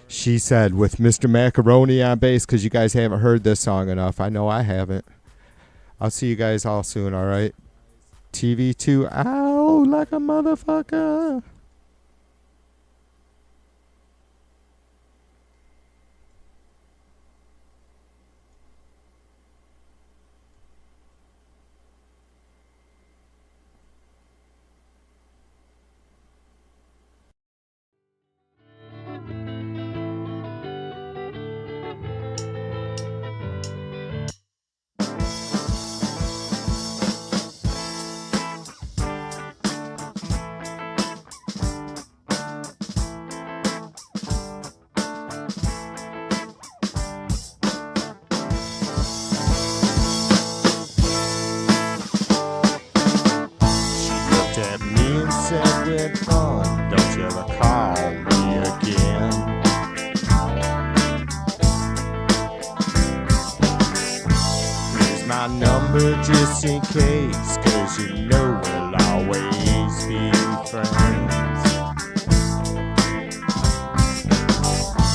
She Said with Mr. Macaroni on bass, because you guys haven't heard this song enough. I know I haven't. I'll see you guys all soon, all right? TV2, ow, like a motherfucker. Said we're fun, don't you ever call me again. Here's my number just in case, 'cause you know we'll always be friends.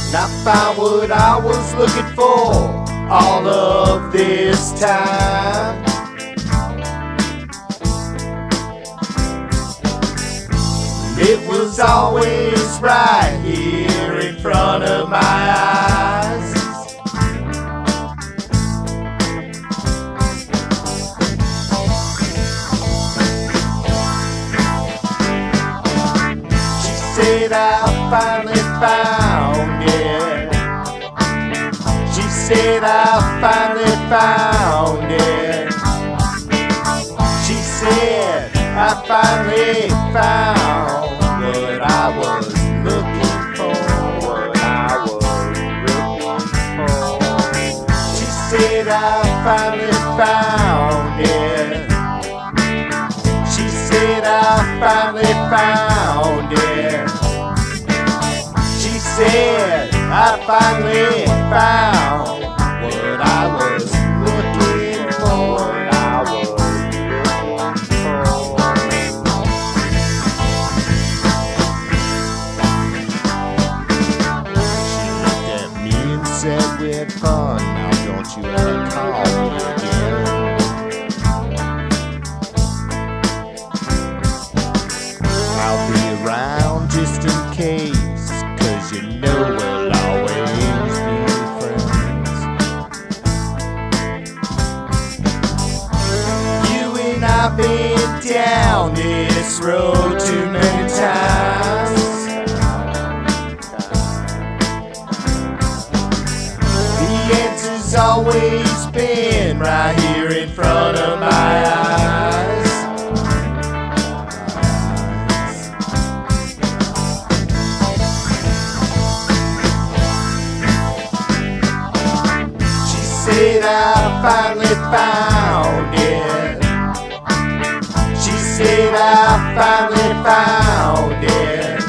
And I found what I was looking for all of this time. It was always right here in front of my eyes. She said I finally found it. She said I finally found it. She said I finally found what I was looking for, what I was looking for. She said I finally found it. She said I finally found it. She said I finally found what I was looking for, what I was looking for. Said we had fun, now don't you ever call me again. I'll be around just in case, 'cause you know we'll always be friends. this road too many times. The answer's always been right here in front of my eyes. She said I finally found it. She said I finally found it.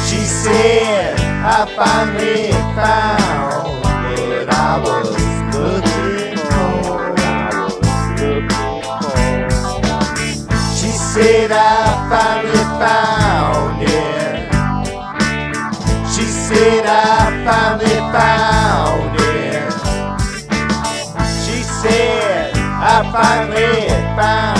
She said I finally found what I was looking for. She said I finally found it. She said I finally found it. She said I finally found